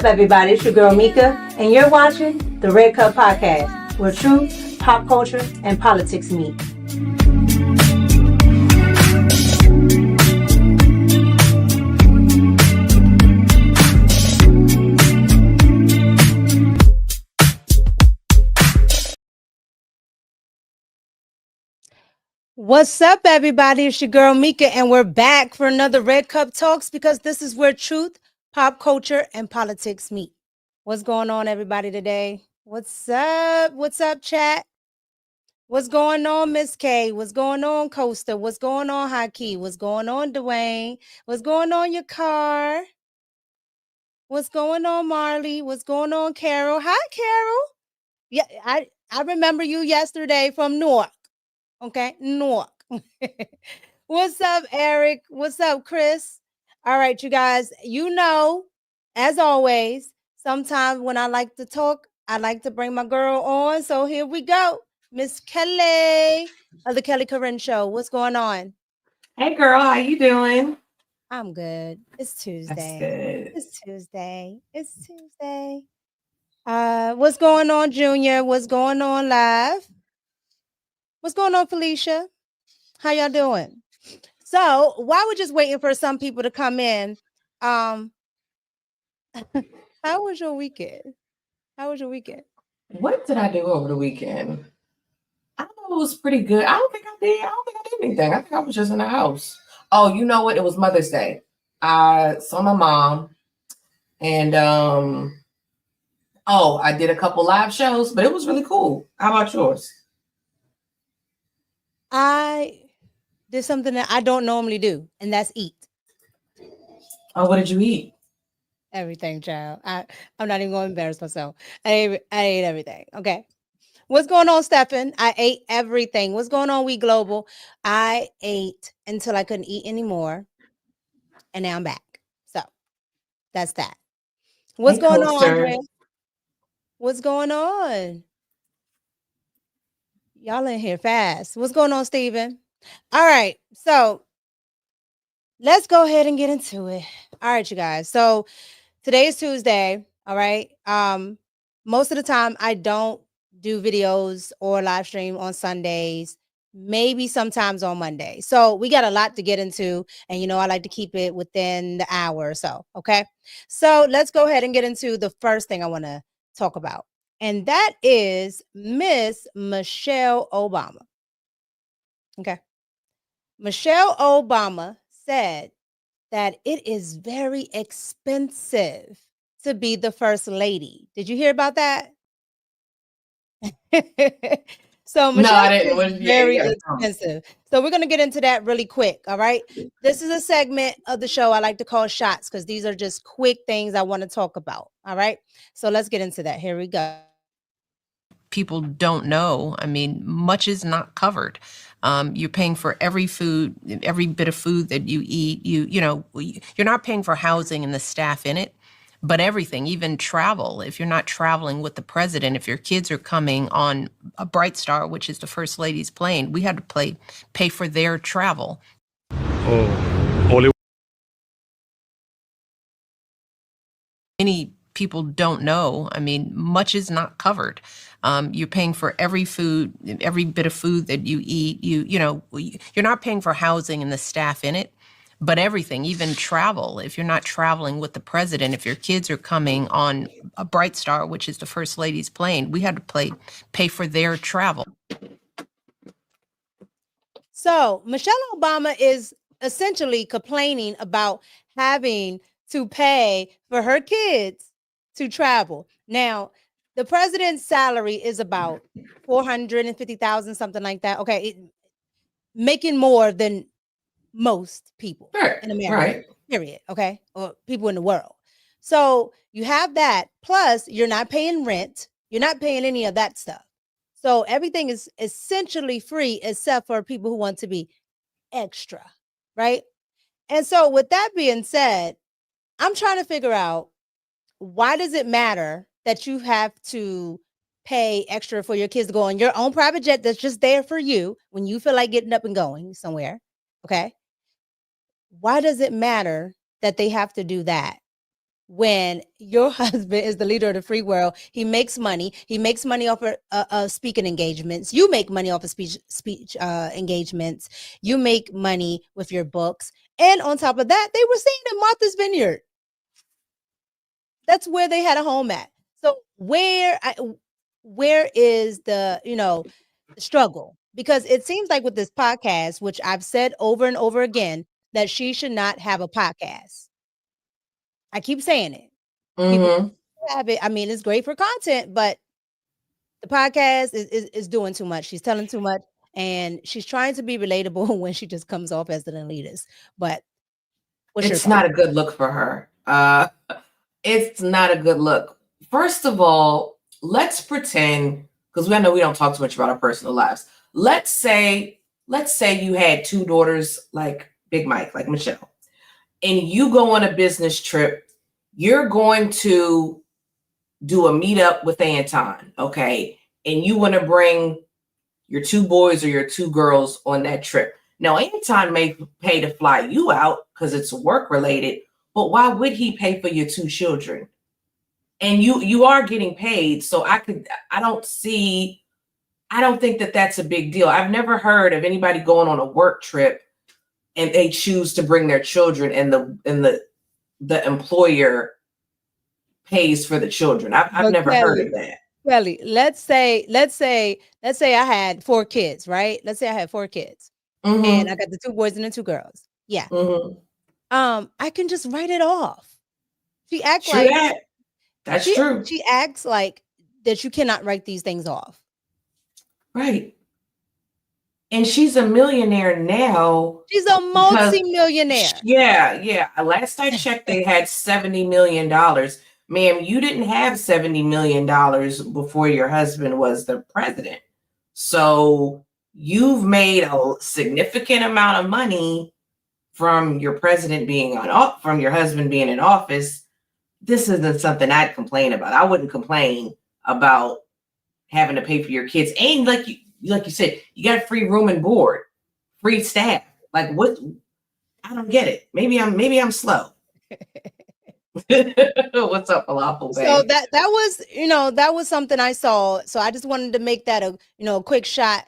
everybody? It's your girl Mika, and you're watching the Red Cup Podcast, where truth, pop culture, and politics meet. What's up, everybody? It's your girl Mika, and we're back for another Red Cup Talks because this is where truth, pop culture, and politics meet. What's going on, everybody, today? What's up? What's up, chat? What's going on, Miss K? What's going on, Costa? What's going on, HAKEEM? What's going on, Dwayne? What's going on, your car? What's going on, Marley? What's going on, Carol? Hi, Carol. Yeah, I remember you yesterday from Newark. Okay, Newark. What's up, Eric? What's up, Chris? All right, you guys, you know, as always, sometimes when I like to talk, I like to bring my girl on. So here we go. Miss Kelly of the Kelly Corinne Show. What's going on? Hey, girl, how you doing? I'm good. It's Tuesday. That's good. It's Tuesday. It's Tuesday. What's going on, Junior? What's going on, Live? What's going on, Felicia? How y'all doing? So while we're just waiting for some people to come in, how was your weekend? How was your weekend? What did I do over the weekend? I don't know. It was pretty good. I don't think I did anything. I think I was just in the house. Oh, you know what? It was Mother's Day. I saw my mom, and I did a couple live shows, but it was really cool. How about yours? I did something that I don't normally do, and that's eat. Oh, what did you eat? Everything, child. I'm not even going to embarrass myself. I ate everything. Okay. What's going on, Stefan? I ate everything. What's going on, We Global? I ate until I couldn't eat anymore, and now I'm back. So that's that. What's going on, Andrea? What's going on? Y'all in here fast. What's going on, Steven? All right. So let's go ahead and get into it. All right, you guys. So today is Tuesday. All right. Most of the time I don't do videos or live stream on Sundays, maybe sometimes on Monday. So we got a lot to get into, and you know, I like to keep it within the hour or so. Okay. So let's go ahead and get into the first thing I want to talk about. And that is Miss Michelle Obama. Okay. Michelle Obama said that it is very expensive to be the first lady. Did you hear about that? So Michelle, no, I didn't. Is very expensive. So we're going to get into that really quick. All right. This is a segment of the show I like to call shots because these are just quick things I want to talk about. All right. So let's get into that. Here we go. People don't know. I mean, much is not covered. You're paying for every food, every bit of food that you eat. You're not paying for housing and the staff in it, but everything, even travel. If you're not traveling with the president, if your kids are coming on a Bright Star, which is the first lady's plane, we had to pay for their travel. Many people don't know. I mean, much is not covered. You're paying for every food, every bit of food that you eat. You're not paying for housing and the staff in it, but everything, even travel. If you're not traveling with the president, if your kids are coming on a Bright Star, which is the first lady's plane, we had to pay for their travel. So Michelle Obama is essentially complaining about having to pay for her kids to travel. Now, the president's salary is about $450,000, something like that. Okay, making more than most people in America, right. Period. Okay, or people in the world. So you have that. Plus, you're not paying rent. You're not paying any of that stuff. So everything is essentially free except for people who want to be extra, right? And so with that being said, I'm trying to figure out, why does it matter that you have to pay extra for your kids to go on your own private jet that's just there for you when you feel like getting up and going somewhere? Okay. Why does it matter that they have to do that? when your husband is the leader of the free world. He makes money. He makes money off of speaking engagements. You make money off of speech engagements. You make money with your books. And on top of that, they were staying at Martha's Vineyard. That's where they had a home at. So where is the struggle? Because it seems like with this podcast, which I've said over and over again, that she should not have a podcast. I keep saying it. People have it. I mean, it's great for content, but the podcast is doing too much. She's telling too much, and she's trying to be relatable when she just comes off as an elitist. But it's not a good look for her. It's not a good look. First of all, let's pretend, because I know we don't talk too much about our personal lives. Let's say you had two daughters like Big Mike, like Michelle, and you go on a business trip. You're going to do a meetup with Anton, okay? And you want to bring your two boys or your two girls on that trip. Now, Anton may pay to fly you out because it's work related, but why would he pay for your two children? And you are getting paid, so I don't think that that's a big deal. I've never heard of anybody going on a work trip and they choose to bring their children, and the employer pays for the children. I've never heard of that. Kelly, let's say I had 4 kids, right? Let's say I had 4 kids, and I got the 2 boys and the 2 girls. Yeah. I can just write it off. She acts true like that. That's true. She acts like that you cannot write these things off. Right. And she's a millionaire now. She's a multi-millionaire. Yeah. Last I checked, they had $70 million. Ma'am, you didn't have $70 million before your husband was the president. So you've made a significant amount of money from your president being from your husband being in office. This isn't something I'd complain about. I wouldn't complain about having to pay for your kids. And like you said, you got free room and board, free staff. Like what? I don't get it. Maybe I'm slow. What's up, Falafel Bay? So that was something I saw. So I just wanted to make that a quick shot,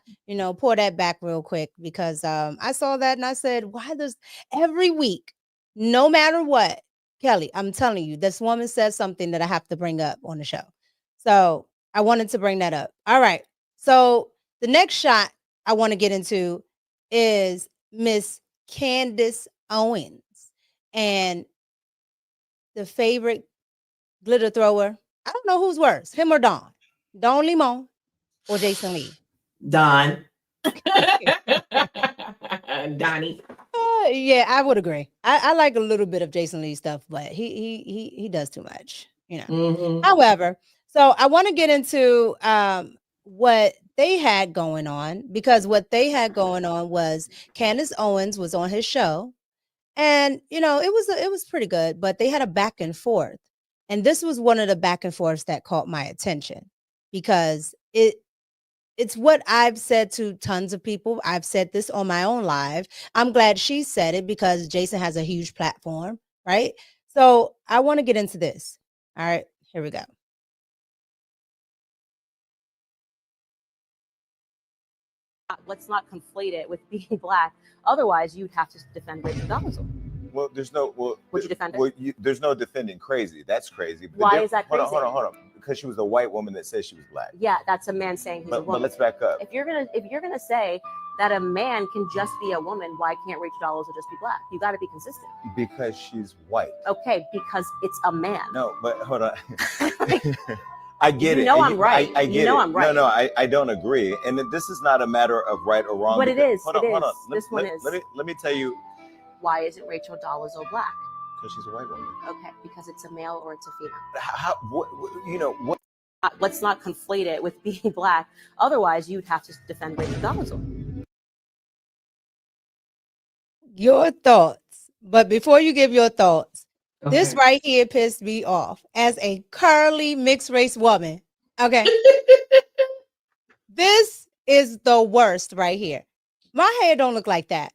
pour that back real quick, because I saw that and I said, why does every week, no matter what, Kelly, I'm telling you, this woman says something that I have to bring up on the show. So I wanted to bring that up. All right. So the next shot I want to get into is Miss Candace Owens, and the favorite glitter thrower. I don't know who's worse, him or Don Limon or Jason Lee. Don. Donnie. Yeah, I would agree. I like a little bit of Jason Lee stuff, but he does too much, However, so I want to get into what they had going on, because what they had going on was Candace Owens was on his show, and it was pretty good, but they had a back and forth, and this was one of the back and forths that caught my attention, because it's what I've said to tons of people. I've said this on my own live. I'm glad she said it because Jason has a huge platform, right? So I want to get into this. All right, here we go. Let's not conflate it with being Black. Otherwise, you'd have to defend Rachel Dolezal. Well, there's no. Well, would you defend her? Well, there's no defending crazy. That's crazy. Why is that crazy? Hold on. Because she was a white woman that says she was Black. Yeah, that's a man saying he's a woman. But let's back up. If you're gonna say that a man can just be a woman, why can't Rachel Dolezal just be Black? You got to be consistent. Because she's white. Okay, because it's a man. No, but hold on. I get it. I'm right. I get it. I'm right. No, I don't agree. And this is not a matter of right or wrong. But it is. Hold on. This one is. Let me tell you. Why isn't Rachel Dolezal Black? Because she's a white woman. Okay, because it's a male or it's a female. What? Let's not conflate it with being Black. Otherwise, you'd have to defend Rachel Dolezal. Your thoughts. But before you give your thoughts, this right here pissed me off as a curly mixed race woman. Okay. This is the worst right here. My hair don't look like that.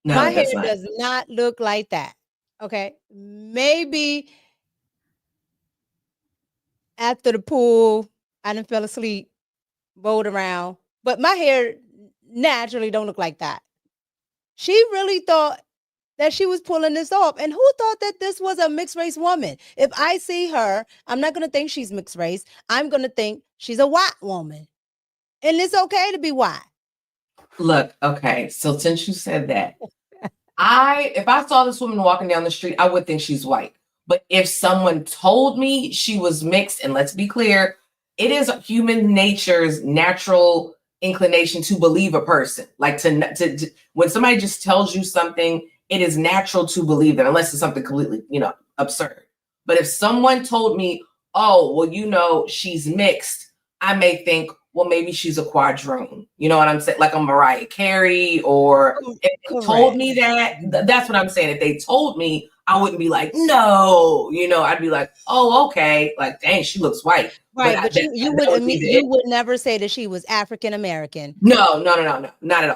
No, my hair does not look like that. Okay. Maybe after the pool, I done fell asleep, rolled around. But my hair naturally don't look like that. She really thought that she was pulling this off. And who thought that this was a mixed race woman? If I see her, I'm not going to think she's mixed race. I'm going to think she's a white woman. And it's okay to be white. Look, okay. So since you said that, if I saw this woman walking down the street, I would think she's white. But if someone told me she was mixed, and let's be clear, it is human nature's natural inclination to believe a person. Like to when somebody just tells you something, it is natural to believe them, unless it's something completely, absurd. But if someone told me, oh, well, she's mixed, I may think, well, maybe she's a quadroon. You know what I'm saying? Like a Mariah Carey, or if they told me that, that's what I'm saying. If they told me, I wouldn't be like, no, I'd be like, oh, okay. Like, dang, she looks white. Right. But you would never say that she was African American. No. Not at all. Not at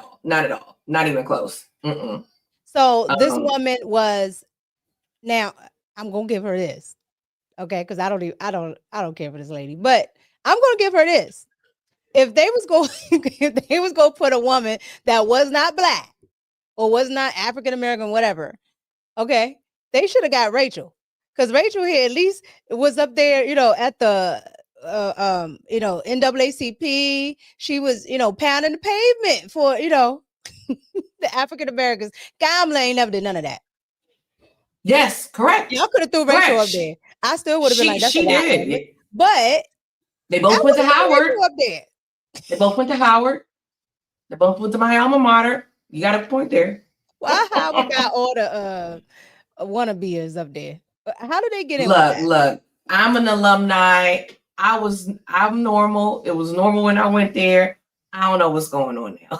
all. Not even close. Mm-mm. So this woman was, now I'm going to give her this. Okay. Cause I don't care for this lady, but I'm going to give her this. If they was going to put a woman that was not black or was not African American, whatever. Okay. They should have got Rachel, because Rachel here at least was up there, at the NAACP. She was, pounding the pavement for, the African Americans. Kamala ain't never did none of that. Yes, correct. Y'all could have threw Rachel up there. I still would have been like, that's she did. Woman. But they both went to Howard. Up there. They both went to Howard. They both went to my alma mater. You got a point there. Well, Howard got all the wannabes up there. How did they get in? Look, I'm an alumni. I'm normal. It was normal when I went there. I don't know what's going on now.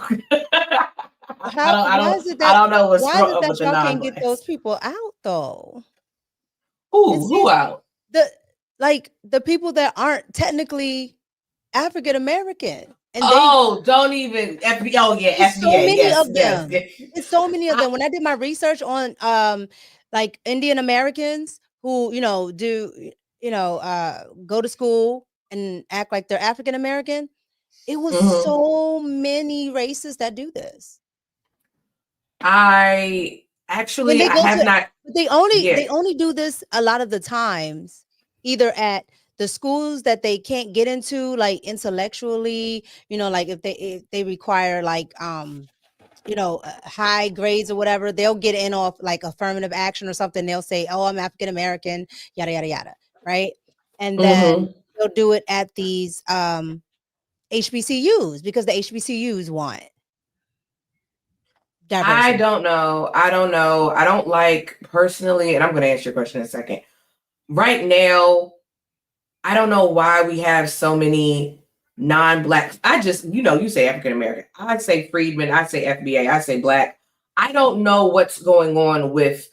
I don't know what's wrong with the y'all can't get those people out though. Who out? The people that aren't technically African American. And don't even FBI. Oh yeah, FBA. So many of them. Yes. It's so many of them. When I did my research on Indian Americans who do go to school and act like they're African American, it was so many races that do this. I have not. They only do this a lot of the times, either at the schools that they can't get into, like intellectually, like if they require high grades or whatever, they'll get in off like affirmative action or something. They'll say, oh, I'm African American, yada, yada, yada. Right. And then they'll do it at these HBCUs because the HBCUs want diversity. I don't know. I don't like personally, and I'm going to answer your question in a second. Right now, I don't know why we have so many non-black. I just, you say African American. I'd say freedmen. I'd say FBA. I'd say black. I don't know what's going on with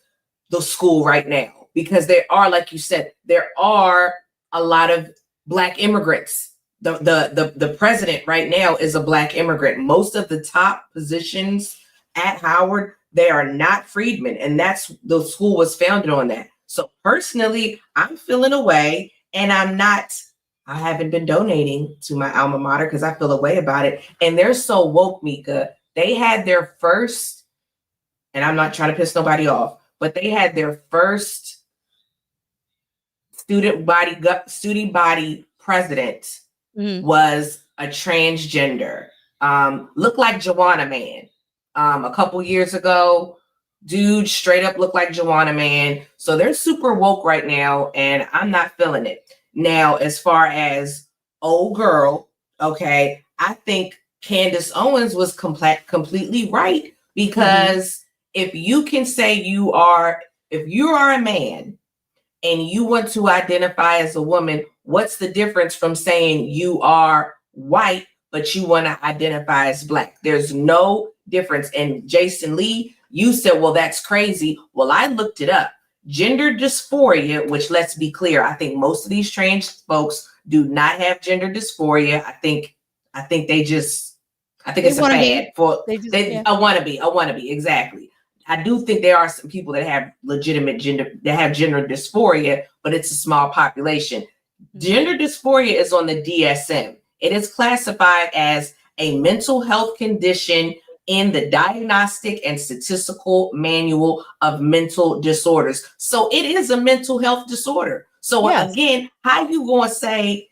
the school right now, because there are, like you said, there are a lot of black immigrants. The president right now is a black immigrant. Most of the top positions at Howard, they are not freedmen, and the school was founded on that. So personally, I'm feeling away. And I haven't been donating to my alma mater because I feel a way about it. And they're so woke, Mika. They had their first, and I'm not trying to piss nobody off, but they had their first student body president was a transgender. Looked like Joanna Man. A couple years ago, dude straight up looked like Joanna Man. So they're super woke right now, and I'm not feeling it. Now, as far as old girl, okay, I think Candace Owens was completely right, because if you can say if you are a man and you want to identify as a woman, what's the difference from saying you are white but you want to identify as black? There's no difference. And Jason Lee, you said, well, that's crazy. Well, I looked it up. Gender dysphoria, which, let's be clear, I think most of these trans folks do not have gender dysphoria. I think it's a fad for a wannabe. Exactly. I do think there are some people that have legitimate gender dysphoria, but it's a small population. Gender dysphoria is on the DSM. It is classified as a mental health condition in the Diagnostic and Statistical Manual of Mental Disorders. So it is a mental health disorder. So Yes. again, how you going to say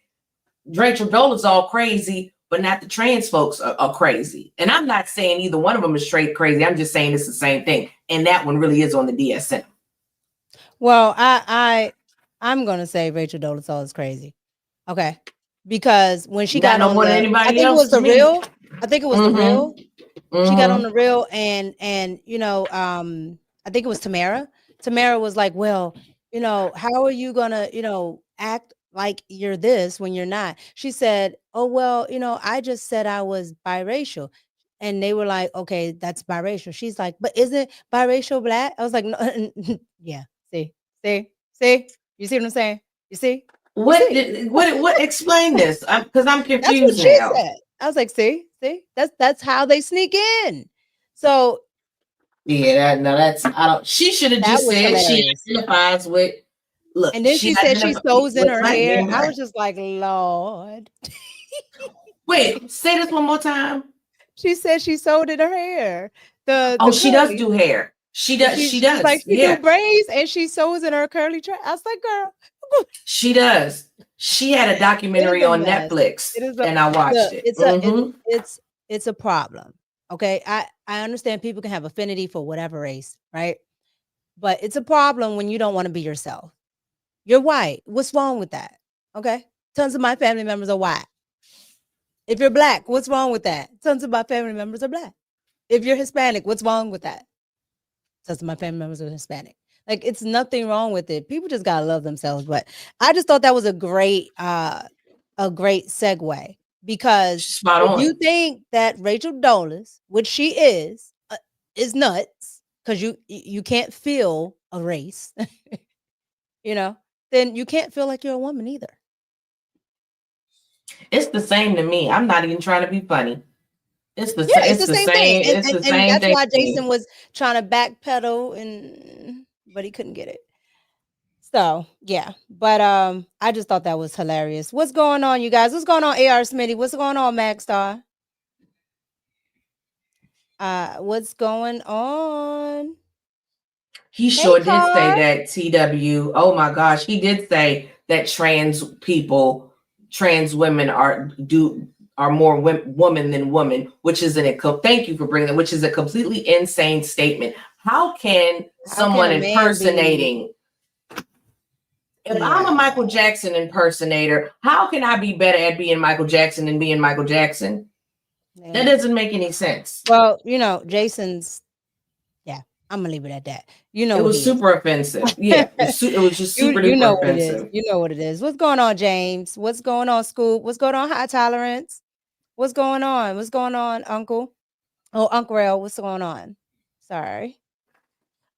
Rachel Dolezal's all crazy, but not the trans folks are crazy? And I'm not saying either one of them is straight crazy. I'm just saying it's the same thing. And that one really is on the DSM. Well, I'm gonna say Rachel Dolezal is crazy. Okay, because when she got no on more the, than I anybody think it else was to the me. real. I think it was the real. She got on Mhm. the real, and you know, I think it was Tamara. Tamara was like, "Well, you know, how are you gonna, you know, act like you're this when you're not?" She said, "Oh well, you know, I just said I was biracial." And they were like, "Okay, that's biracial." She's like, "But isn't biracial black?" I was like, "No, yeah, see, you see what I'm saying? You see, you see." What explain this? Because I'm That's what confused she now. said. I was like, "See, that's how they sneak in." So Yeah, that's I don't. She should have that just was said she hilarious. identifies with. Look, And then she she said she identifies sews in with her black hair. being I black. was just like, Lord. Wait, say this one more time. She said she sewed in her hair. The She does curly. do hair. She does. She She's like, does. she do Yeah, braids and she sews in her curly track. I was like, girl, she does. She had a it is documentary a on mess. Netflix, It is and I watched look, it. it's a problem. Okay. I understand people can have affinity for whatever race, right? But it's a problem when you don't want to be yourself. You're white. What's wrong with that? Okay. Tons of my family members are white. If you're black, what's wrong with that? Tons of my family members are black. If you're Hispanic, what's wrong with that? Tons of my family members are Hispanic. Like, it's nothing wrong with it. People just gotta love themselves. But I just thought that was a great segue, because Spot if on. you think that Rachel Dolezal, which she is nuts, because you can't feel a race, you know, then you can't feel like you're a woman either. It's the same to me. I'm not even trying to be funny. It's the Yeah, it's it's the the same thing. same. It's the And same that's thing why to me. Jason was trying to backpedal, but he couldn't get it. So yeah, but I just thought that was hilarious. What's going on, you guys? What's going on, AR Smitty? What's going on, Magstar? What's going on? He Hey, sure did say Car. that, TW. Oh my gosh, he did say that trans women are more woman than woman, which is thank you for bringing that, which is a completely insane statement. How can someone a man be? impersonating? If I'm a Michael Jackson impersonator, how can I be better at being Michael Jackson than being Michael Jackson? Yeah. That doesn't make any sense. Well, you know, Jason's. Yeah, I'm gonna leave it at that. You know, it was super offensive. Yeah, it was just super you know duper what it is. offensive. You know what it is. What's going on, James? What's going on, Scoop? What's going on, High Tolerance? What's going on? What's going on, Uncle? Oh, Uncle Rail, what's going on? Sorry.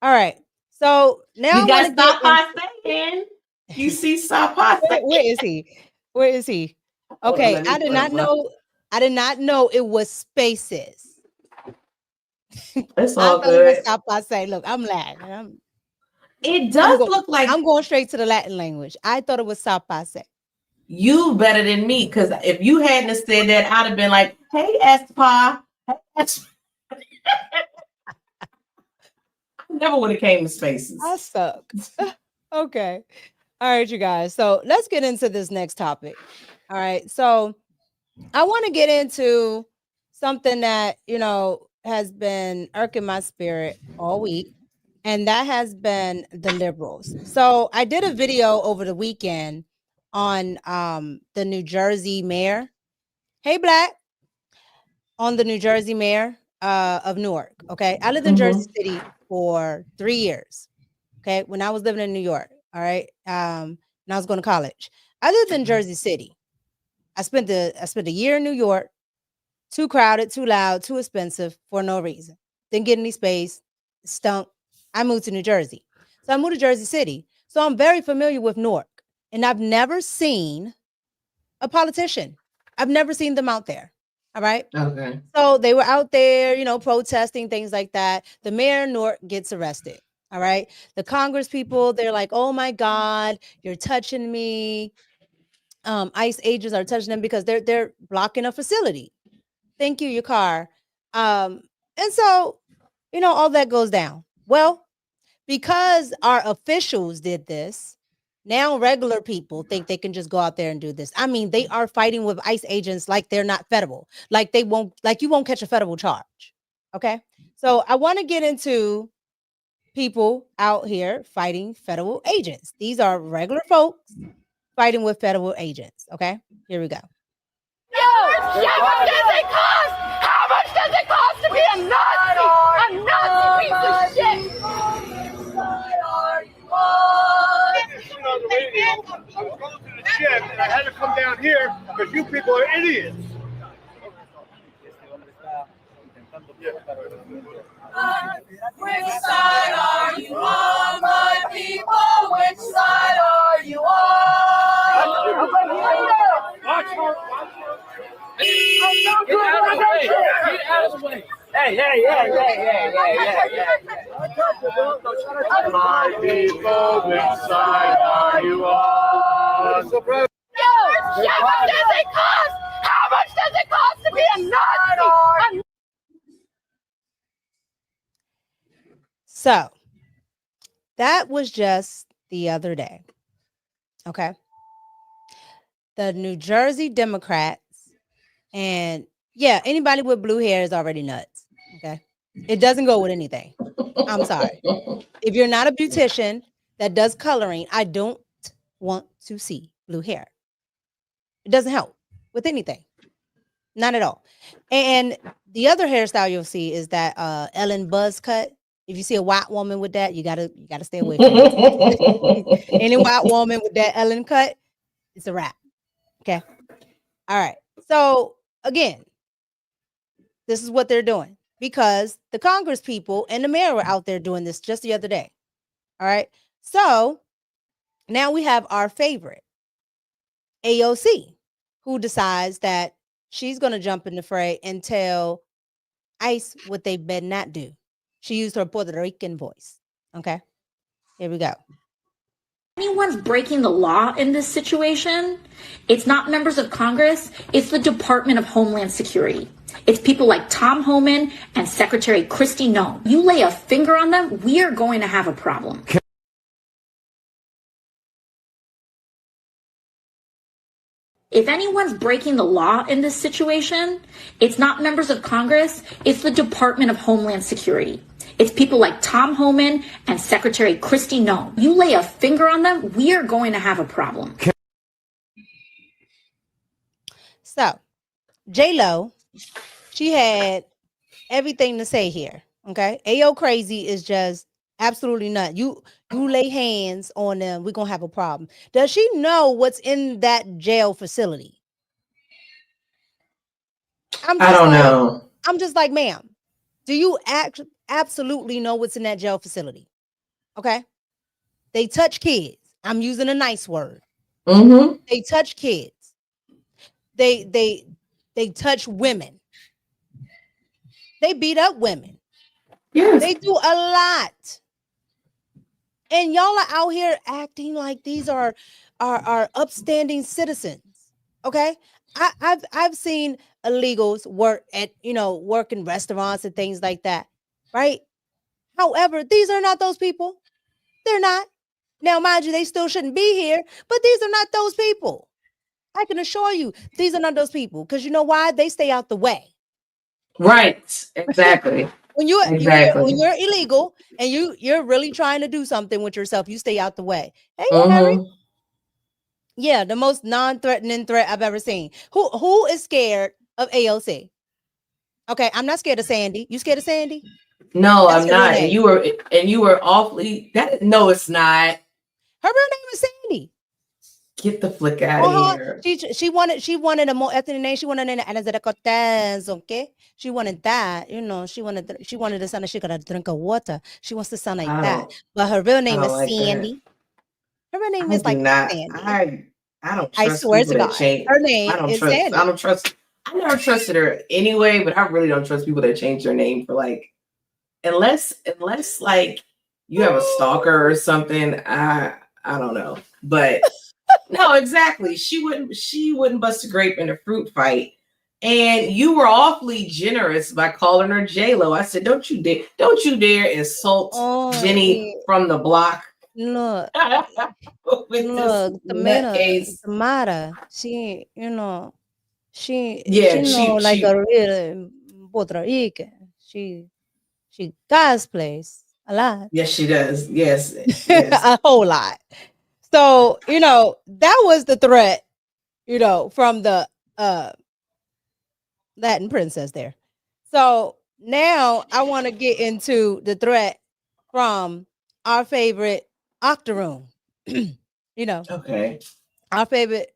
All right. So now You got stop by saying. You see stop by where is he? Where is he? Okay, I did not know. I did not know it was spaces. It's I all thought it was good. stop by say. Look, I'm Latin. It does look like I'm going straight to the Latin language. I thought it was stop by say. You better than me, because if you hadn't have said that, I'd have been like, "Hey, Espa." Never would have came to spaces. I suck. Okay. All right, you guys. So let's get into this next topic. All right. So I want to get into something that, you know, has been irking my spirit all week, and that has been the liberals. So I did a video over the weekend on the New Jersey mayor. Hey, Black. On the New Jersey mayor of Newark. Okay. I lived in Jersey City for 3 years. Okay. When I was living in New York. All right. And I was going to college. I lived in Jersey City. I spent a year in New York. Too crowded, too loud, too expensive for no reason. Didn't get any space. Stunk. I moved to New Jersey. So I moved to Jersey City. So I'm very familiar with Newark. And I've never seen a politician. I've never seen them out there. All right. Okay. So they were out there, you know, protesting, things like that. The mayor of Newark gets arrested. All right. The Congress people, they're like, oh my God, you're touching me. ICE agents are touching them because they're blocking a facility. Thank you, your car. And so, all that goes down. Well, because our officials did this, now regular people think they can just go out there and do this. I mean, they are fighting with ICE agents like they're not federal, like you won't catch a federal charge. Okay. So I want to get into people out here fighting federal agents. These are regular folks fighting with federal agents. Okay. Here we go. How much does it cost? How much does it cost to be a Nazi? A Nazi piece of shit. On the radio, I was going to the gym and I had to come down here because you people are idiots. Which side are you on, my people? Which side are you on? Watch her. Get out of the way. Hey. My people, which side are you on? How much does it cost? How much does it cost to be a Nazi? So that was just the other day. Okay. The New Jersey Democrats, and yeah, anybody with blue hair is already nuts. Okay. It doesn't go with anything. I'm sorry. If you're not a beautician that does coloring, I don't want to see blue hair. It doesn't help with anything. Not at all. And the other hairstyle you'll see is that Ellen buzz cut. If you see a white woman with that, you gotta stay away from it. Any white woman with that Ellen cut, it's a wrap. Okay. All right. So again, this is what they're doing because the Congress people and the mayor were out there doing this just the other day. All right. So now we have our favorite, AOC, who decides that she's going to jump in the fray and tell ICE what they better not do. She used her Puerto Rican voice. Okay. Here we go. Anyone's breaking the law in this situation, it's not members of Congress, it's the Department of Homeland Security. It's people like Tom Homan and Secretary Kristi Noem. You lay a finger on them, we are going to have a problem. If anyone's breaking the law in this situation, it's not members of Congress, it's the Department of Homeland Security. It's people like Tom Homan and Secretary Kristi Noem. You lay a finger on them, we are going to have a problem. So, J-Lo, she had everything to say here. Okay. AO crazy is just absolutely nuts. You lay hands on them, we're gonna have a problem. Does she know what's in that jail facility? I don't know. I'm just like, ma'am, do you absolutely know what's in that jail facility? Okay. They touch kids. I'm using a nice word. Mm-hmm. They touch kids. They touch women. They beat up women. Yes. They do a lot. And y'all are out here acting like these are upstanding citizens. Okay. I've seen illegals work in restaurants and things like that. Right. However, these are not those people. They're not. Now, mind you, they still shouldn't be here, but these are not those people. I can assure you, these are not those people. Because you know why? They stay out the way. Right. Exactly. When you're illegal and you're really trying to do something with yourself, you stay out the way. Hey, Harry. Yeah, the most non-threatening threat I've ever seen. Who is scared of AOC? Okay, I'm not scared of Sandy. You scared of Sandy? No, I'm not. And you were awfully no, it's not. Her real name is Sandy. Get the flick out of here. She wanted a more ethnic name. She wanted an Cortez, okay? She wanted that, she wanted to sound like she gotta drink of water. She wants to sound like that. But her real name is Sandy. Her real name is like Sandy. I don't trust. I swear to God. Her name is Sandy. I don't trust. I never trusted her anyway, but I really don't trust people that change their name for like unless like you have a stalker or something. I don't know. But No, exactly. She wouldn't bust a grape in a fruit fight. And you were awfully generous by calling her J-Lo. I said, don't you dare insult Oh, Jenny from the block look, with this nutcase. tomato. She, she Yeah, like she a real Puerto Rican. She cosplays a lot. yes, she does. Yes, yes. A whole lot. So, that was the threat, from the Latin princess there. So now I want to get into the threat from our favorite Octoroon. Okay. Our favorite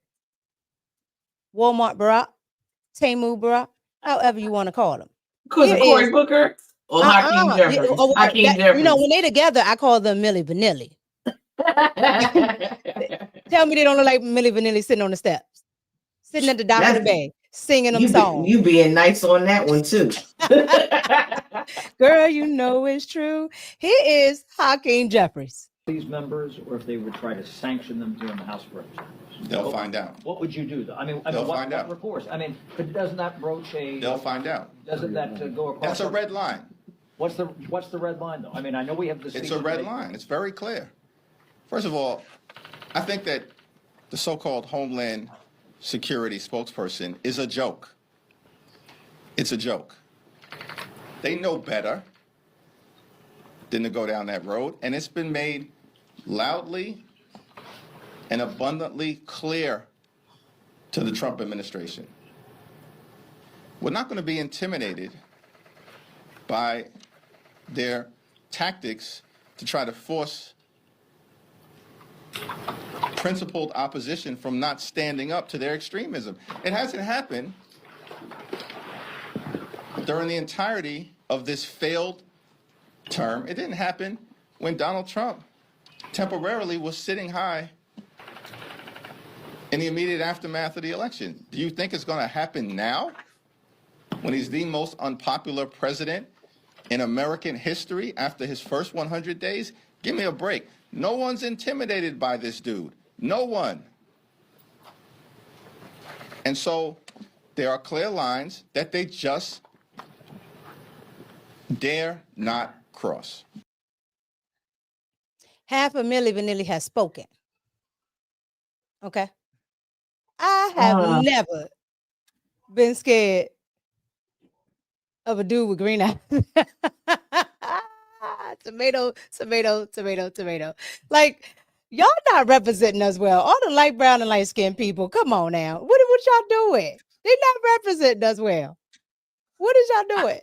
Walmart Barack, Tamu Barack, however you want to call him. Because of Cory Booker or HAKEEM Jeffries. HAKEEM Jeffries. When they together, I call them Milli Vanilli. Tell me they don't look like Milli Vanilli sitting on the steps, sitting at the dock of the bay, singing them songs. You being nice on that one too. Girl, it's true. Here is HAKEEM Jeffries. These members, or if they would try to sanction them here in the House of Representatives? They'll find out. What would you do? I mean, They'll find out. Recourse? I mean, but doesn't that broach a? They'll find out. Doesn't that go across? That's a red line. What's the red line though? I mean, I know we have this. It's a red line. It's very clear. First of all, I think that the so-called Homeland Security spokesperson is a joke. It's a joke. They know better than to go down that road, and it's been made loudly and abundantly clear to the Trump administration. We're not going to be intimidated by their tactics to try to force principled opposition from not standing up to their extremism. It hasn't happened during the entirety of this failed term. It didn't happen when Donald Trump temporarily was sitting high in the immediate aftermath of the election. Do you think it's going to happen now when he's the most unpopular president in American history after his first 100 days? Give me a break. No one's intimidated by this dude. No one. And so there are clear lines that they just dare not cross. Half a Milli Vanilli has spoken. Okay. I have never been scared of a dude with green eyes. Tomato. Like, y'all not representing us well. All the light brown and light skinned people. Come on now. What y'all doing? They not representing us well. What is y'all doing?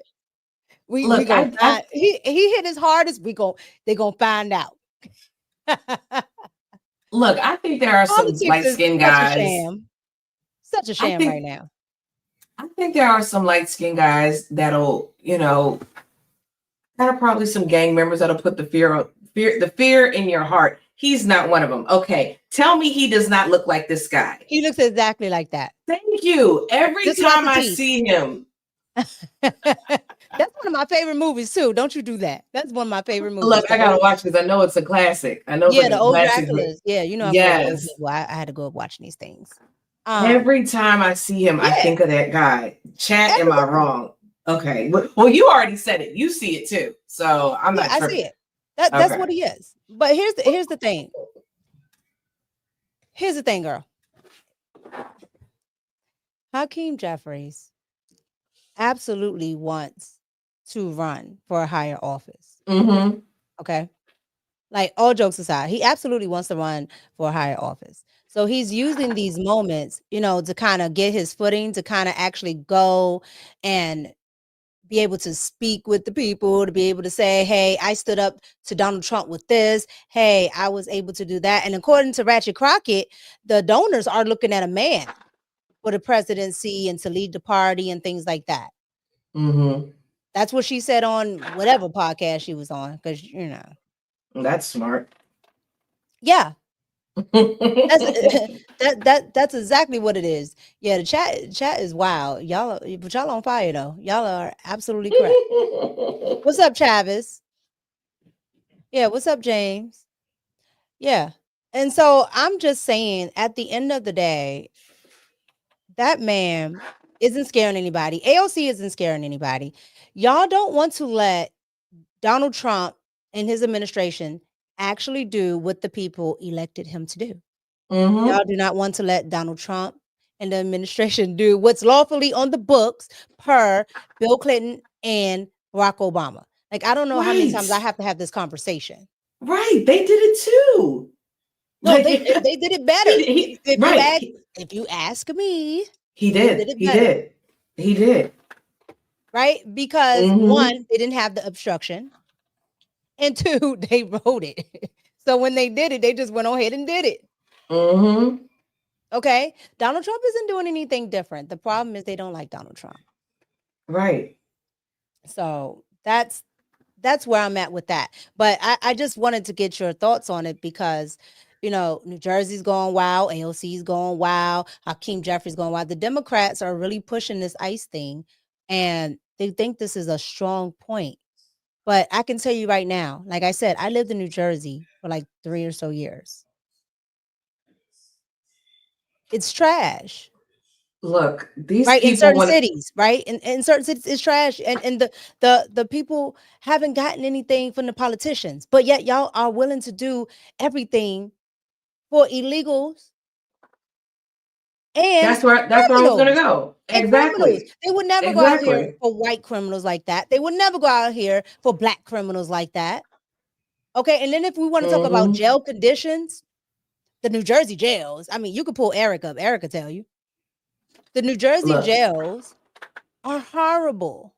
We gonna he hit his hardest. They gonna find out. Look, I think there are some light-skinned guys. Such a sham right now. I think there are some light-skinned guys that'll, that are probably some gang members that'll put the fear in your heart. He's not one of them. Okay, tell me he does not look like this guy. He looks exactly like that. Thank you. Every time I see him. That's one of my favorite movies too. Don't you do that. That's one of my favorite movies. Look, I gotta watch because I know it's a classic. I know. Yeah, the old Draculas. Yeah, Yes. I had to go up watching these things. Every time I see him, I think of that guy. Chat, am I wrong? Okay. Well, you already said it. You see it too. So I'm not. I see it. That's what he is. But here's the thing. Here's the thing, girl. HAKEEM Jeffries absolutely wants to run for a higher office. Mm-hmm. Okay. Like, all jokes aside, he absolutely wants to run for a higher office. So he's using these moments, to kind of get his footing, to kind of actually go and be able to speak with the people, to be able to say, hey, I stood up to Donald Trump with this. Hey, I was able to do that. And according to Ratchet Crockett, the donors are looking at a man for the presidency and to lead the party and things like that. Mm-hmm. That's what she said on whatever podcast she was on, because that's smart. Yeah. That's exactly what it is. Yeah, the chat is wild. But y'all on fire though. Y'all are absolutely correct. What's up, Travis? Yeah, what's up, James? Yeah. And so I'm just saying, at the end of the day, that man isn't scaring anybody. AOC isn't scaring anybody. Y'all don't want to let Donald Trump and his administration actually do what the people elected him to do. Y'all do not want to let Donald Trump and the administration do what's lawfully on the books per Bill Clinton and Barack Obama. Like, I don't know how many times I have to have this conversation. Right. They did it too. No, Like, they did it better. If you ask me, he did. He did. Right? Because one, they didn't have the obstruction. And two, they wrote it. So when they did it, they just went ahead and did it. Okay. Donald Trump isn't doing anything different. The problem is they don't like Donald Trump. Right. So that's where I'm at with that. But I just wanted to get your thoughts on it because, you know, New Jersey's going wild, AOC's going wild, HAKEEM Jeffries going wild. The Democrats are really pushing this ICE thing, and they think this is a strong point. But I can tell you right now, like I said, I lived in New Jersey for like 3 or so years. It's trash. Look, these right people in certain cities, right? In certain cities, it's trash, and the people haven't gotten anything from the politicians, but yet y'all are willing to do everything for illegals. And that's where I was gonna go. Exactly. They would never go out here for white criminals like that. They would never go out here for black criminals like that. Okay, and then if we want to talk about jail conditions, the New Jersey jails. I mean, you could pull Eric up. Eric could tell you. The New Jersey jails are horrible.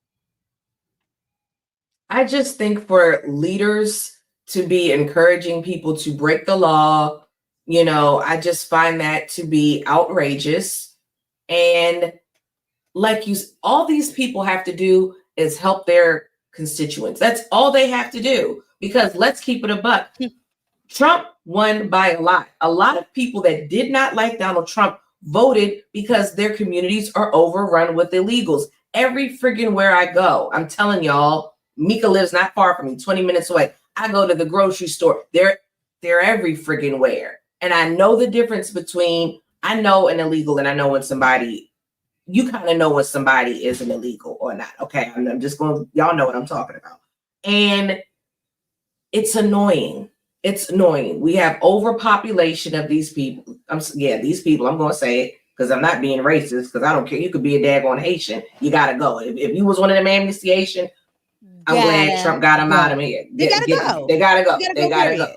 I just think for leaders to be encouraging people to break the law, you know, I just find that to be outrageous. And like all these people have to do is help their constituents. That's all they have to do, because let's keep it a buck. Trump won by a lot. A lot of people that did not like Donald Trump voted because their communities are overrun with illegals. Every friggin' where I go, I'm telling y'all, Mika lives not far from me, 20 minutes away. I go to the grocery store. They're every friggin' where. And I know the difference between, I know an illegal and I know when somebody, you kind of know when somebody is an illegal or not. Okay, I'm just going, y'all know what I'm talking about. And it's annoying. It's annoying. We have overpopulation of these people. These people, I'm going to say it because I'm not being racist, because I don't care. You could be a daggone Haitian. You got to go. If you was one of them amnesty, I'm glad Trump got them out of here. They got to go. They got to go.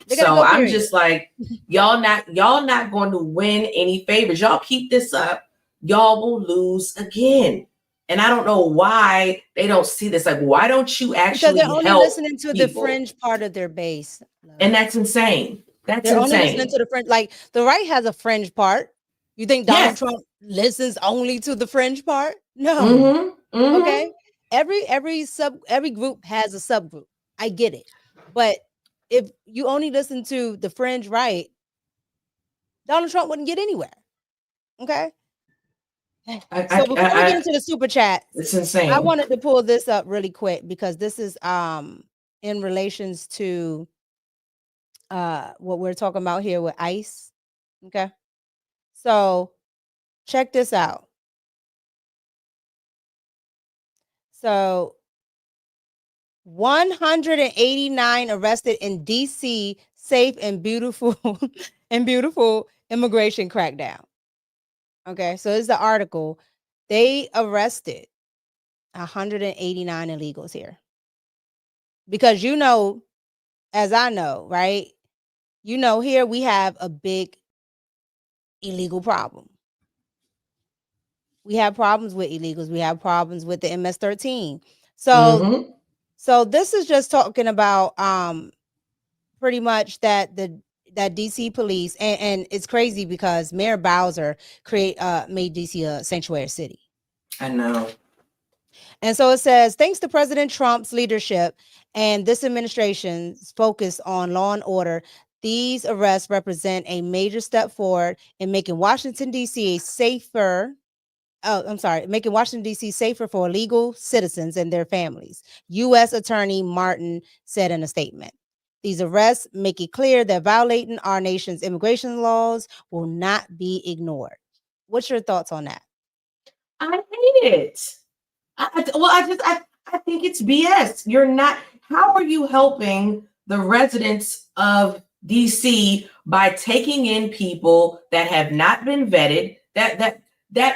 So I'm just like, y'all not going to win any favors. Y'all keep this up, y'all will lose again. And I don't know why they don't see this. Like, why don't you actually because they're only help listening to people? The fringe part of their base. And that's insane. They're insane. Only listening to the fringe. Like, the right has a fringe part. You think Donald Trump listens only to the fringe part? No. Okay. Every group has a subgroup. I get it. But if you only listen to the fringe right, Donald Trump wouldn't get anywhere. Okay. So before we get into the super chat, it's insane. I wanted to pull this up really quick because this is in relations to what we're talking about here with ICE. Okay. So check this out. So 189 arrested in DC safe and beautiful immigration crackdown. Okay, so it's the article. They arrested 189 illegals here. Because you know, as I know, right? You know, here we have a big illegal problem. We have problems with illegals. We have problems with the MS-13. So, so this is just talking about pretty much that DC police, and it's crazy because Mayor Bowser made DC a sanctuary city. I know. And so it says, thanks to President Trump's leadership and this administration's focus on law and order, these arrests represent a major step forward in making Washington, D.C. safer for illegal citizens and their families, U.S. Attorney Martin said in a statement. These arrests make it clear that violating our nation's immigration laws will not be ignored. What's your thoughts on that? I hate it. I think it's BS. You're not. How are you helping the residents of DC by taking in people that have not been vetted, that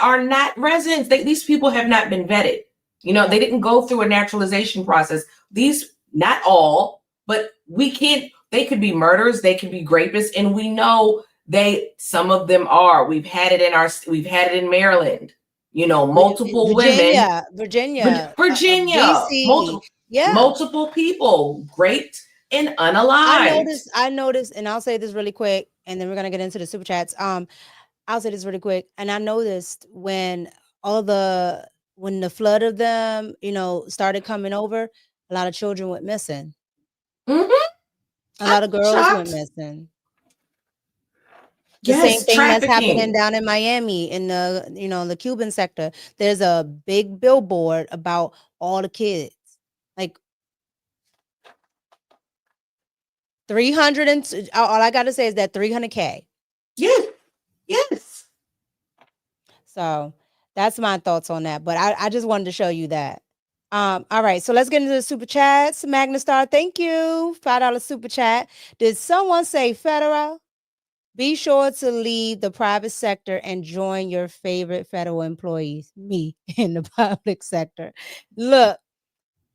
are not residents? These people have not been vetted. They didn't go through a naturalization process. These, not all, but we can't. They could be murderers. They could be rapists, and we know some of them are. We've had it in Maryland. Multiple Virginia, DC, multiple people, great and unalived. I noticed, and I'll say this really quick, and then we're gonna get into the super chats. I'll say this really quick, and I noticed when the flood of them, started coming over, a lot of children went missing. Mm-hmm. A lot of girls went missing. The same thing that's happening down in Miami in the Cuban sector. There's a big billboard about all the kids. Like 300 and all I gotta say is that 300K. Yes. So that's my thoughts on that. But I just wanted to show you that. All right, so let's get into the super chats. Magna Star, thank you. $5 super chat. Did someone say federal? Be sure to leave the private sector and join your favorite federal employees, me, in the public sector. Look,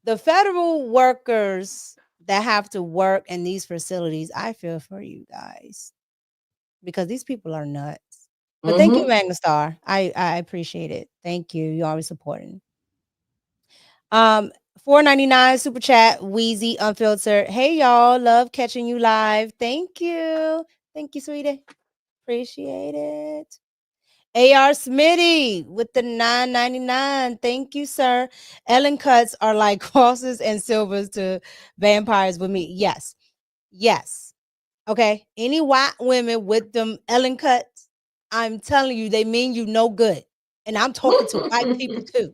the federal workers that have to work in these facilities, I feel for you guys because these people are nuts. But thank you, Magna Star. I appreciate it. Thank you. You're always supporting. $4.99 super chat, Wheezy Unfiltered. Hey, y'all. Love catching you live. Thank you. Thank you, sweetie. Appreciate it. AR Smitty with the $9.99. Thank you, sir. Ellen cuts are like crosses and silvers to vampires with me. Yes. Okay. Any white women with them Ellen cuts, I'm telling you, they mean you no good. And I'm talking to white people too.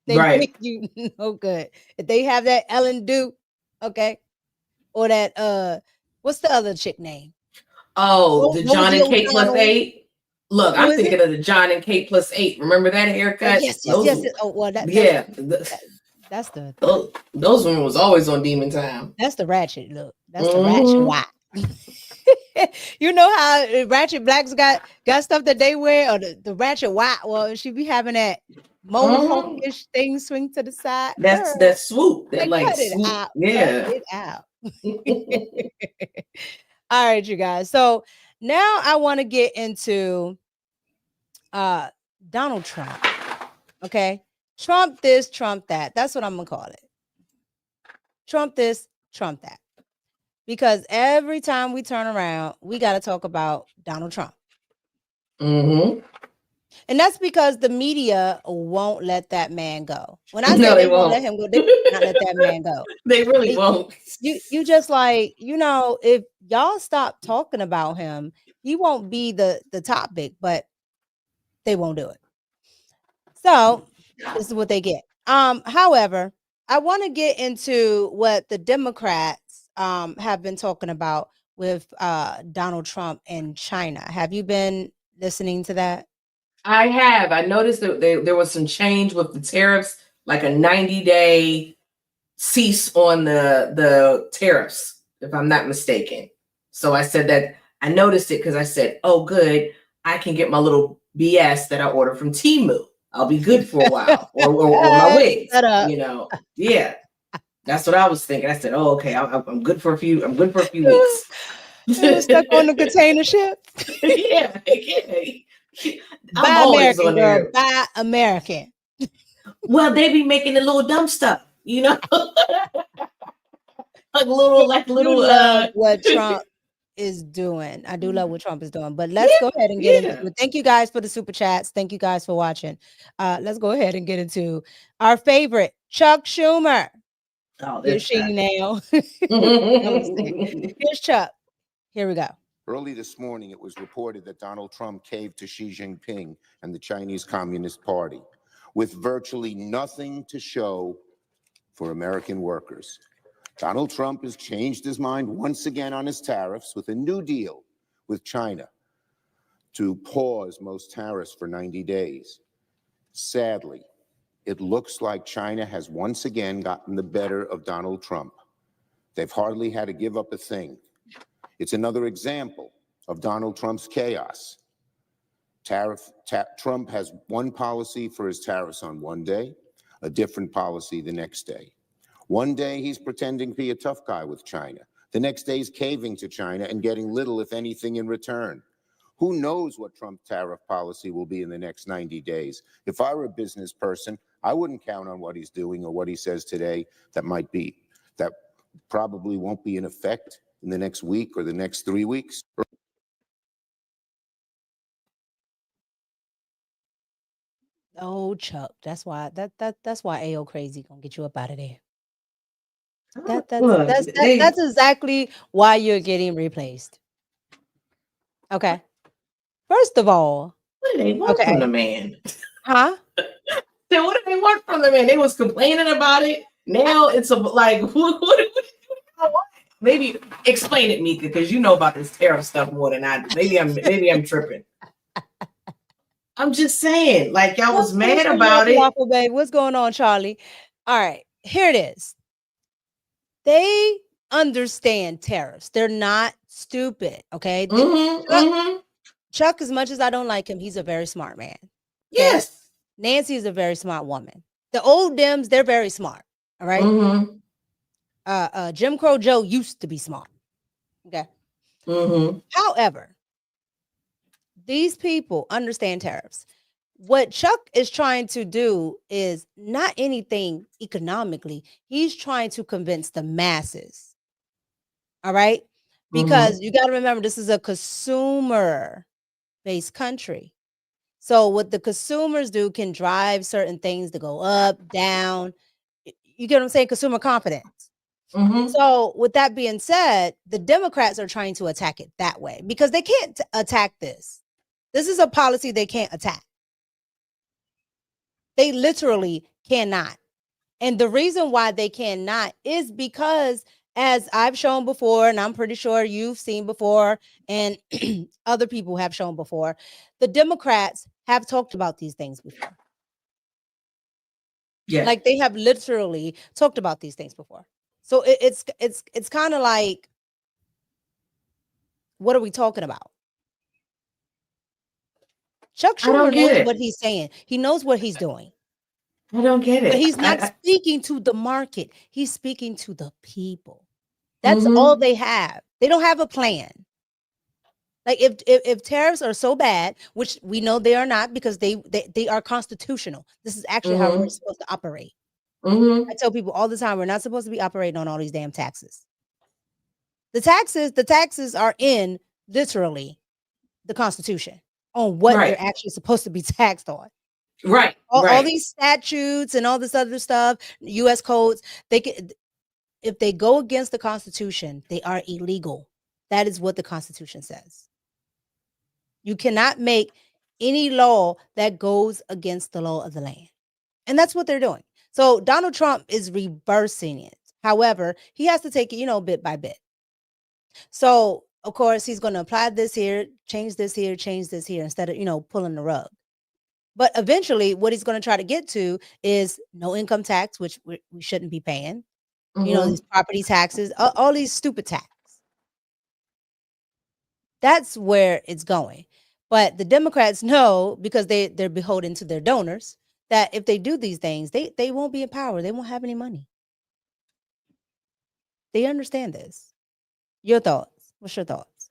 They mean you no good. If they have that Ellen do, okay, or that what's the other chick name? Oh, the John and Kate plus 8. Look, I'm thinking of the John and Kate plus 8. Remember that haircut? Yes. Oh, well, that's the those women was always on Demon Time. That's the ratchet look. That's the ratchet white. You know how ratchet blacks got stuff that they wear, or the ratchet white? Well, she be having that mohawkish thing swing to the side. That's that swoop. That like cut it swoop. out. Yeah. Cut it out. All right, you guys. So now I want to get into Donald Trump. Okay. Trump this, Trump that. That's what I'm gonna call it. Trump this, Trump that. Because every time we turn around, we got to talk about Donald Trump. And that's because the media won't let that man go. When I say they won't let him go, they will not let that man go. They really won't. You just like, if y'all stop talking about him, he won't be the topic, but they won't do it. So this is what they get. However, I want to get into what the Democrats have been talking about with Donald Trump and China. Have you been listening to that? I have. I noticed that there was some change with the tariffs, like a 90-day cease on the tariffs, if I'm not mistaken. So I said that I noticed it because I said, oh, good. I can get my little BS that I ordered from Temu. I'll be good for a while, or my wigs, Yeah, that's what I was thinking. I said, oh, okay, I'm good for a few. I'm good for a few weeks. You're stuck on the container ship. Yeah. Buy American, girl. Buy American. Well, they be making the little dumb stuff, like little. What Trump is doing. I do love what Trump is doing. But let's go ahead and get into it. Thank you guys for the super chats. Thank you guys for watching. Let's go ahead and get into our favorite, Chuck Schumer. Oh, here's she now. Here's Chuck. Here we go. Early this morning, it was reported that Donald Trump caved to Xi Jinping and the Chinese Communist Party with virtually nothing to show for American workers. Donald Trump has changed his mind once again on his tariffs with a new deal with China to pause most tariffs for 90 days. Sadly, it looks like China has once again gotten the better of Donald Trump. They've hardly had to give up a thing. It's another example of Donald Trump's chaos. Trump has one policy for his tariffs on one day, a different policy the next day. One day he's pretending to be a tough guy with China. The next day he's caving to China and getting little, if anything, in return. Who knows what Trump's tariff policy will be in the next 90 days? If I were a business person, I wouldn't count on what he's doing or what he says today that probably won't be in effect in the next week or the next 3 weeks. Oh, Chuck, that's why that's why AO Crazy gonna get you up out of there. Look, That's exactly why you're getting replaced. Okay. First of all, what do they want from the man? Huh? Then what do they want from the man? They was complaining about it. Now it's like, maybe explain it, Mika, because you know about this tariff stuff more than I do. Maybe I'm tripping. I'm just saying, like, y'all was mad about it. Waffle, babe. What's going on, Charlie? All right, here it is. They understand tariffs. They're not stupid. Okay. Chuck, as much as I don't like him, he's a very smart man. Okay? Yes. Nancy is a very smart woman. The old Dems, they're very smart. All right. Jim Crow Joe used to be smart. Okay. However, these people understand tariffs. What Chuck is trying to do is not anything economically. He's trying to convince the masses. All right. Because you got to remember, this is a consumer-based country. So what the consumers do can drive certain things to go up, down. You get what I'm saying? Consumer confidence. So with that being said, the Democrats are trying to attack it that way because they can't attack this. This is a policy they can't attack. They literally cannot. And the reason why they cannot is because, as I've shown before, and I'm pretty sure you've seen before, and other people have shown before, the Democrats have talked about these things before. Yeah. Like they have literally talked about these things before. So it's kind of like, what are we talking about? Chuck Schumer knows what he's saying. He knows what he's doing. I don't get it. But he's not speaking to the market. He's speaking to the people. That's all they have. They don't have a plan. Like if tariffs are so bad, which we know they are not because they are constitutional. This is actually how we're supposed to operate. I tell people all the time, we're not supposed to be operating on all these damn taxes. The taxes are in literally the Constitution on what you're actually supposed to be taxed on. Right. All these statutes and all this other stuff, U.S. codes, if they go against the Constitution, they are illegal. That is what the Constitution says. You cannot make any law that goes against the law of the land. And that's what they're doing. So Donald Trump is reversing it. However, he has to take it, bit by bit. So, of course, he's going to apply this here, change this here, instead of, pulling the rug. But eventually, what he's going to try to get to is no income tax, which we shouldn't be paying. These property taxes, all these stupid taxes. That's where it's going. But the Democrats know, because they're beholden to their donors, that if they do these things, they won't be in power. They won't have any money. They understand this. Your thoughts? What's your thoughts?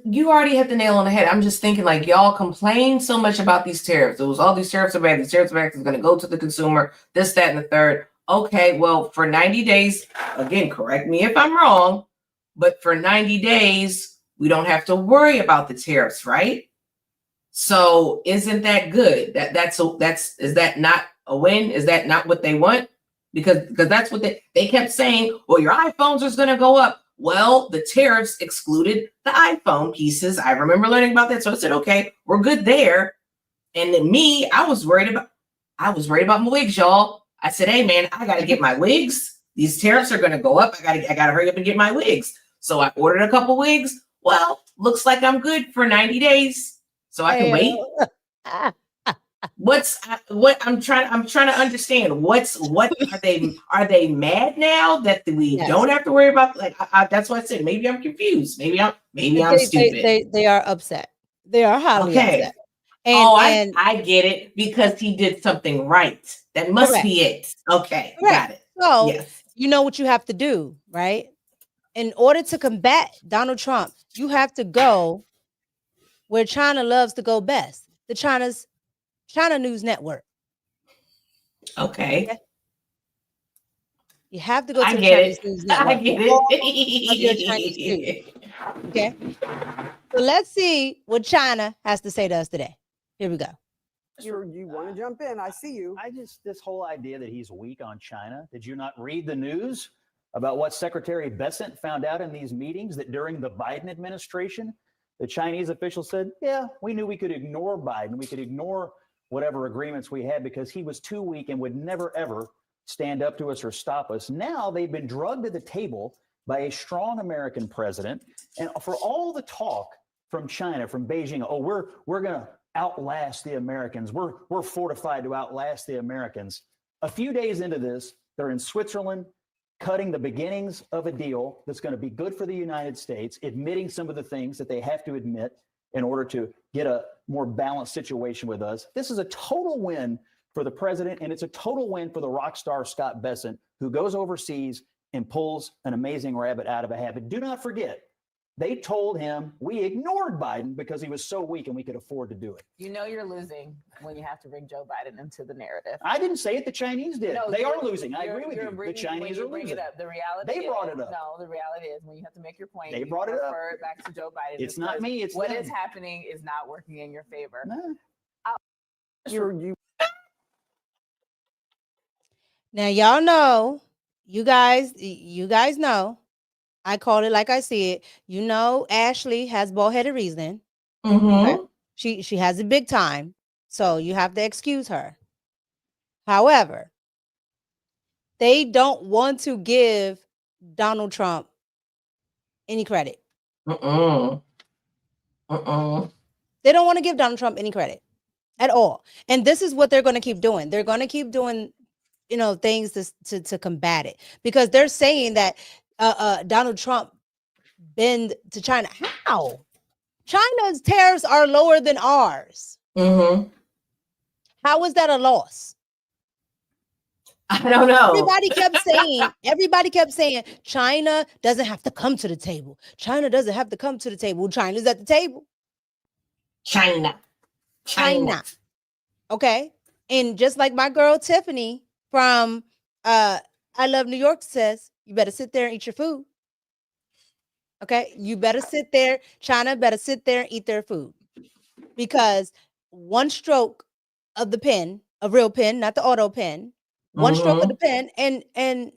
You already hit the nail on the head. I'm just thinking, like, y'all complain so much about these tariffs. It was all these tariffs are bad. These tariffs are bad. It's going to go to the consumer, this, that, and the third. Okay, well, for 90 days, again, correct me if I'm wrong, but for 90 days, we don't have to worry about the tariffs, right? So isn't that good? Is that not a win? Is that not what they want? Because that's what they kept saying. Well, your iPhones are going to go up. Well, the tariffs excluded the iPhone pieces. I remember learning about that. So I said, okay, we're good there. And then I was worried about my wigs, y'all. I said, hey man, I gotta get my wigs. These tariffs are gonna go up. I gotta hurry up and get my wigs. So I ordered a couple wigs. Well, looks like I'm good for 90 days. So I can wait. What I'm trying to understand. What are they mad now that we don't have to worry about? Like that's what I said. Maybe I'm confused. Maybe I'm stupid. They are upset. They are highly upset. And I get it because he did something right. That must be it. Okay, got it. So you know what you have to do, right? In order to combat Donald Trump, you have to go where China loves to go best. The China News Network. Okay. You have to go to I the get Chinese it. News Network. I get it. Okay. So let's see what China has to say to us today. Here we go. You want to jump in? I see you. This whole idea that he's weak on China. Did you not read the news about what Secretary Bessent found out in these meetings, that during the Biden administration, the Chinese official said, yeah, we knew we could ignore Biden. We could ignore whatever agreements we had because he was too weak and would never, ever stand up to us or stop us. Now they've been drugged to the table by a strong American president. And for all the talk from China, from Beijing, oh, we're going to outlast the Americans. We're fortified to outlast the Americans. A few days into this, they're in Switzerland, cutting the beginnings of a deal that's going to be good for the United States, admitting some of the things that they have to admit in order to get a more balanced situation with us. This is a total win for the president, and it's a total win for the rock star Scott Bessent, who goes overseas and pulls an amazing rabbit out of a hat. But do not forget, they told him we ignored Biden because he was so weak and we could afford to do it. You know you're losing when you have to bring Joe Biden into the narrative. I didn't say it. The Chinese did. No, they are losing. I agree with you. The Chinese are losing. The reality they brought it up. No, the reality is when you have to make your point, they brought it up. Refer it back to Joe Biden. It's not me. It's what them. is happening is not working in your favor. No. Now y'all know, you guys know. I call it like I see it. You know, Ashley has bald-headed reasoning. Mm-hmm. Okay? She has it big time. So you have to excuse her. However, they don't want to give Donald Trump any credit. They don't want to give Donald Trump any credit at all. And this is what they're going to keep doing. They're going to keep doing, things to combat it, because they're saying that Donald Trump bend to China. How? China's tariffs are lower than ours. Mm-hmm. How is that a loss? I don't know. Everybody kept saying China doesn't have to come to the table. China doesn't have to come to the table. China's at the table. China. Okay. And just like my girl Tiffany from I Love New York says, you better sit there and eat your food. Okay. You better sit there. China better sit there and eat their food, because one stroke of the pen, a real pen, not the auto pen, one stroke of the pen, and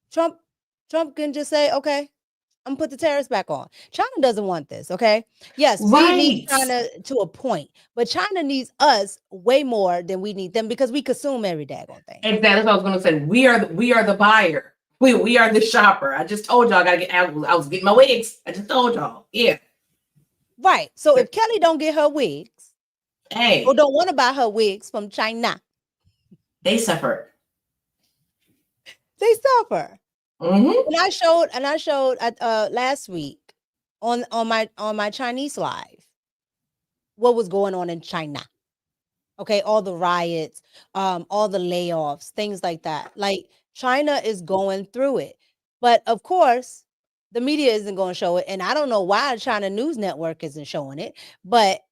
Trump can just say, okay, I'm gonna put the tariffs back on. China doesn't want this. Okay. Yes, we need China to a point, but China needs us way more than we need them, because we consume every daggone thing. Exactly. That's what I was gonna say. We are the buyer. We are the shopper. I just told y'all I was getting my wigs. I just told y'all. Yeah. Right. So if Kelly don't get her wigs, or don't want to buy her wigs from China, they suffer. They suffer. Mm-hmm. And I showed last week on my Chinese live what was going on in China. Okay, all the riots, all the layoffs, things like that. Like, China is going through it. But of course, the media isn't going to show it. And I don't know why China News Network isn't showing it. But,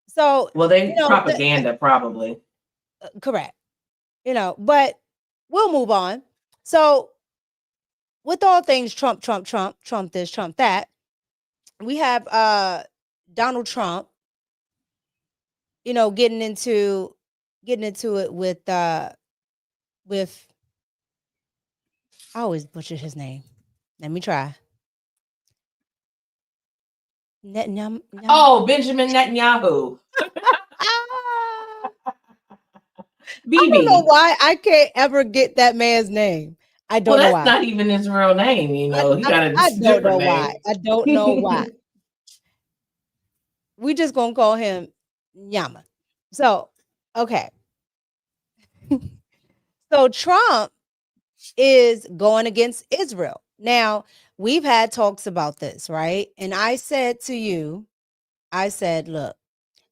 so. Well, they propaganda, probably. Correct. But we'll move on. So, with all things Trump this, Trump that, we have Donald Trump, getting into it with I always butcher his name. Let me try. Oh, Benjamin Netanyahu. don't know why I can't ever get that man's name. I don't Well, know that's why. not even his real name, you know. He got a I don't different know name. why. I don't know why. We just gonna call him Yama. So, okay. So Trump is going against Israel. Now, we've had talks about this, right? And I said to you, I said, look,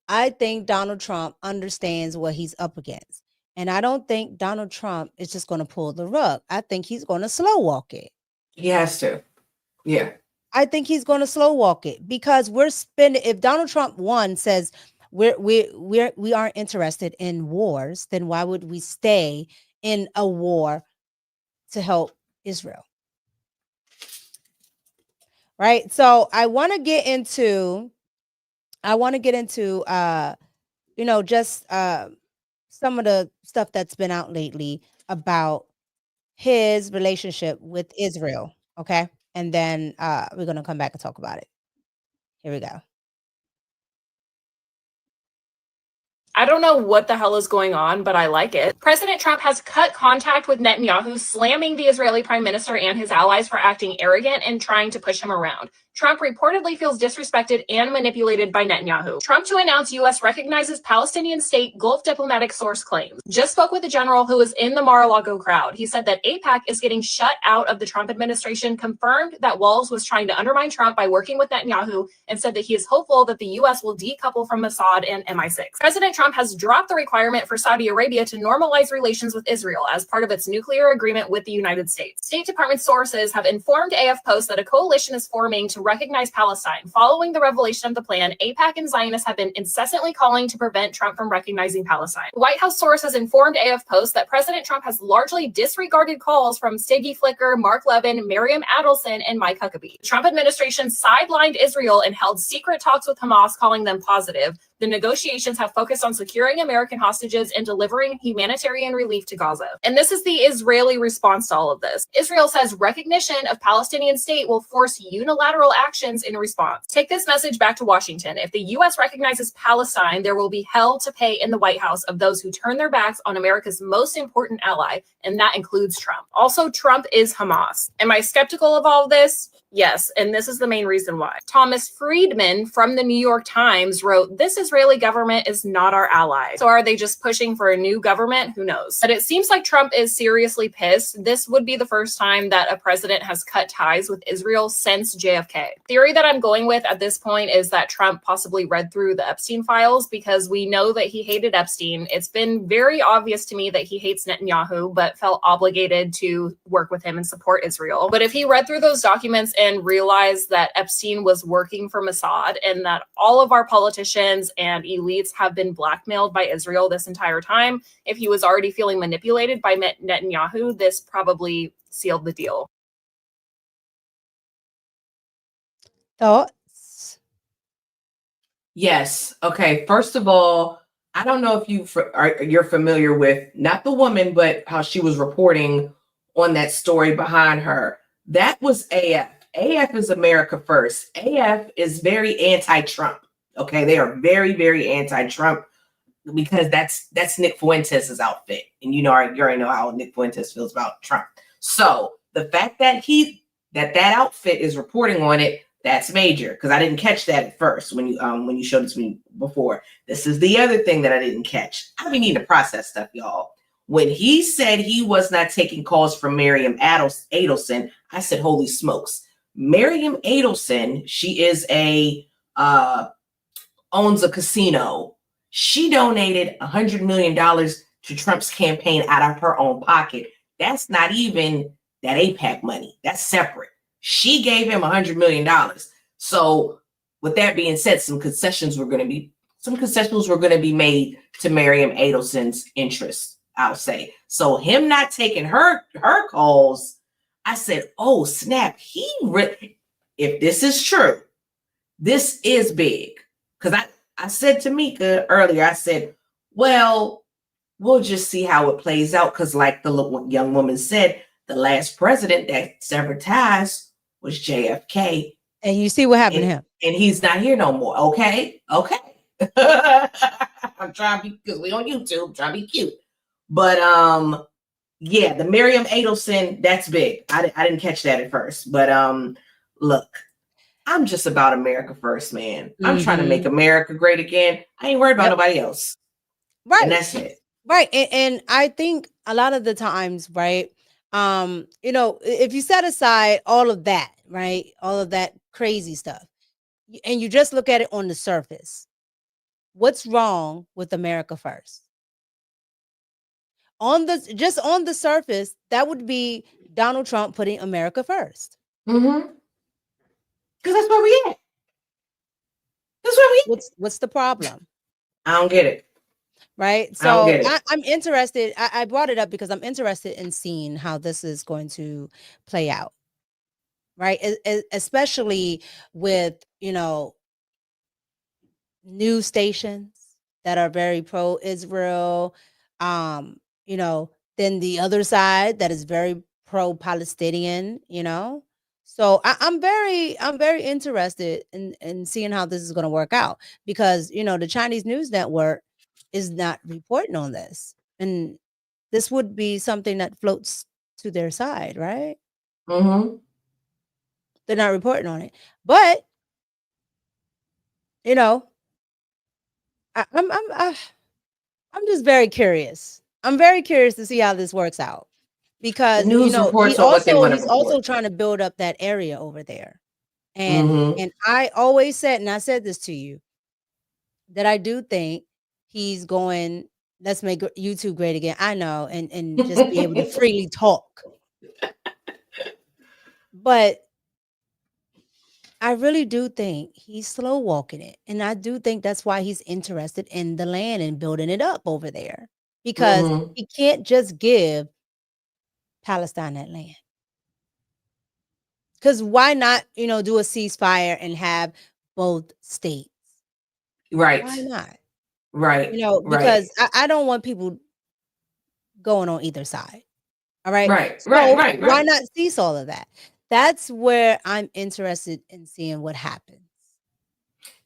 I think Donald Trump understands what he's up against. And I don't think Donald Trump is just going to pull the rug. I think he's going to slow walk it. He has to. Yeah. I think he's going to slow walk it because we're spending, if Donald Trump says we aren't interested in wars, then why would we stay in a war to help Israel? Right? So I want to get into you know, just some of the stuff that's been out lately about his relationship with Israel. Okay. And then we're going to come back and talk about it. Here we go. I don't know what the hell is going on, but I like it. President Trump has cut contact with Netanyahu, slamming the Israeli prime minister and his allies for acting arrogant and trying to push him around. Trump reportedly feels disrespected and manipulated by Netanyahu. Trump to announce U.S. recognizes Palestinian state, Gulf diplomatic source claims. Just spoke with a general who was in the Mar-a-Lago crowd. He said that AIPAC is getting shut out of the Trump administration, confirmed that Walz was trying to undermine Trump by working with Netanyahu, and said that he is hopeful that the U.S. will decouple from Mossad and MI6. President Trump has dropped the requirement for Saudi Arabia to normalize relations with Israel as part of its nuclear agreement with the United States. State Department sources have informed AF Post that a coalition is forming to recognize Palestine. Following the revelation of the plan, AIPAC and Zionists have been incessantly calling to prevent Trump from recognizing Palestine. The White House source has informed AF Post that President Trump has largely disregarded calls from Stiggy Flicker, Mark Levin, Miriam Adelson, and Mike Huckabee. The Trump administration sidelined Israel and held secret talks with Hamas, calling them positive. The negotiations have focused on securing American hostages and delivering humanitarian relief to Gaza. And this is the Israeli response to all of this. Israel says recognition of Palestinian state will force unilateral actions in response. Take this message back to Washington. If the U.S. recognizes Palestine, there will be hell to pay in the White House of those who turn their backs on America's most important ally, and that includes Trump. Also, Trump is Hamas. Am I skeptical of all of this? Yes, and this is the main reason why. Thomas Friedman from the New York Times wrote, "This Israeli government is not our ally." So are they just pushing for a new government? Who knows? But it seems like Trump is seriously pissed. This would be the first time that a president has cut ties with Israel since JFK. Theory that I'm going with at this point is that Trump possibly read through the Epstein files because we know that he hated Epstein. It's been very obvious to me that he hates Netanyahu, but felt obligated to work with him and support Israel. But if he read through those documents and realized that Epstein was working for Mossad and that all of our politicians and elites have been blackmailed by Israel this entire time, if he was already feeling manipulated by Netanyahu, this probably sealed the deal. Thoughts? Yes. Okay. First of all, I don't know if you're familiar with not the woman, but how she was reporting on that story behind her. That was AF. AF is America First. AF is very anti-Trump. Okay, they are very, very anti-Trump because that's Nick Fuentes' outfit, and you already know how Nick Fuentes feels about Trump. So the fact that that outfit is reporting on it, that's major because I didn't catch that at first when you showed it to me before. This is the other thing that I didn't catch. I be needing to process stuff, y'all. When he said he was not taking calls from Miriam Adelson, I said, holy smokes. Miriam Adelson, she is owns a casino. She donated $100 million to Trump's campaign out of her own pocket. That's not even that AIPAC money. That's separate. She gave him $100 million. So with that being said, some concessions were going to be made to Miriam Adelson's interests, I'll say. So him not taking her calls, I said, oh, snap. If this is true, this is big. Because I said to Mika earlier, I said, well, we'll just see how it plays out. Because like the young woman said, the last president that severed ties was JFK. And you see what happened to him. And he's not here no more. Okay. I'm trying to be, because we on YouTube, trying to be cute. But yeah, the Miriam Adelson, that's big. I didn't catch that at first. But look, I'm just about America first, man. I'm trying to make America great again. I ain't worried about nobody else. Right. And that's it. Right. And I think a lot of the times, right, you know, if you set aside all of that, right, all of that crazy stuff, and you just look at it on the surface, what's wrong with America first? On the surface, that would be Donald Trump putting America first. Because that's where we at. That's where we at. What's the problem? I don't get it. Right. I don't So get it. I'm interested. I brought it up because I'm interested in seeing how this is going to play out. Right. Especially with, you know, news stations that are very pro-Israel. You know, then the other side that is very pro-Palestinian, you know. So I'm very interested in seeing how this is going to work out, because, you know, the Chinese news network is not reporting on this, and this would be something that floats to their side, right? They're not reporting on it, but you know, I'm just very curious. I'm very curious to see how this works out, because The news you know reports are what they want to he's also report. trying to build up that area over there, and I always said, and I said this to you, that I do think he's going, let's make YouTube great again. I know, and just be able to freely talk. But I really do think he's slow walking it. And I do think that's why he's interested in the land and building it up over there, because he can't just give Palestine that land. Because why not, you know, do a ceasefire and have both states? Right. Why not? Right. You know, because I don't want people going on either side. All right. Right. So Right. why not cease all of that? That's where I'm interested in seeing what happens.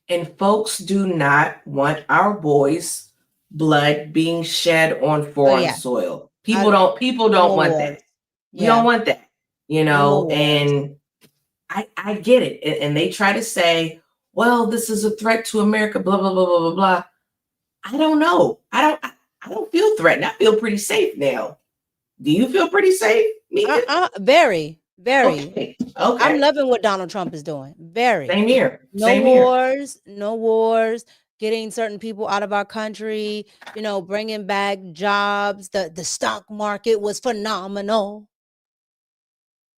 And folks do not want our boys' blood being shed on foreign soil. People don't want that. We don't want that, you know, and I get it. And they try to say, well, this is a threat to America, blah, blah, blah, blah, blah, blah. I don't know. I don't feel threatened. I feel pretty safe now. Do you feel pretty safe? Very, very. Okay. I'm loving what Donald Trump is doing. Very. Same here. No wars, getting certain people out of our country, you know, bringing back jobs. The stock market was phenomenal.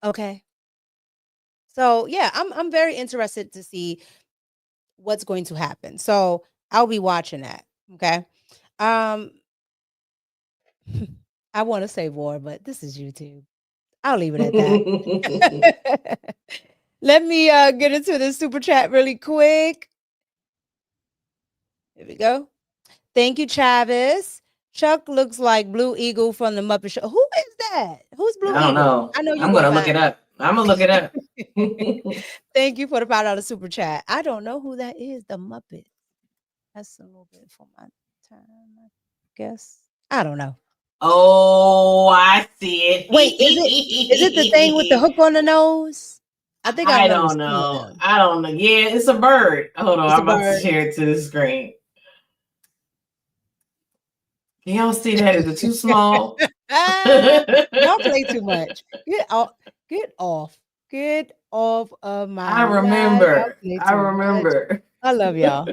Okay. So yeah, I'm very interested to see what's going to happen. So I'll be watching that. Okay. I want to say war, but this is YouTube. I'll leave it at that. Let me get into the super chat really quick. Here we go. Thank you, Travis. Chuck looks like Blue Eagle from the Muppet Show. Who is that? Who's Blue Eagle? I don't know. I know you. I'm gonna look it up. I'm gonna look it up. Thank you for the $5 super chat. I don't know who that is. The Muppet. That's a little bit for my time, I guess. I don't know. Oh, I see it. Wait, is it the thing with the hook on the nose? I think I don't know. I don't know. Yeah, it's a bird. Hold on, I'm about to share it to the screen. Can y'all see that? Is it too small? Don't play too much. Get off. Get off of my. I remember. I love y'all.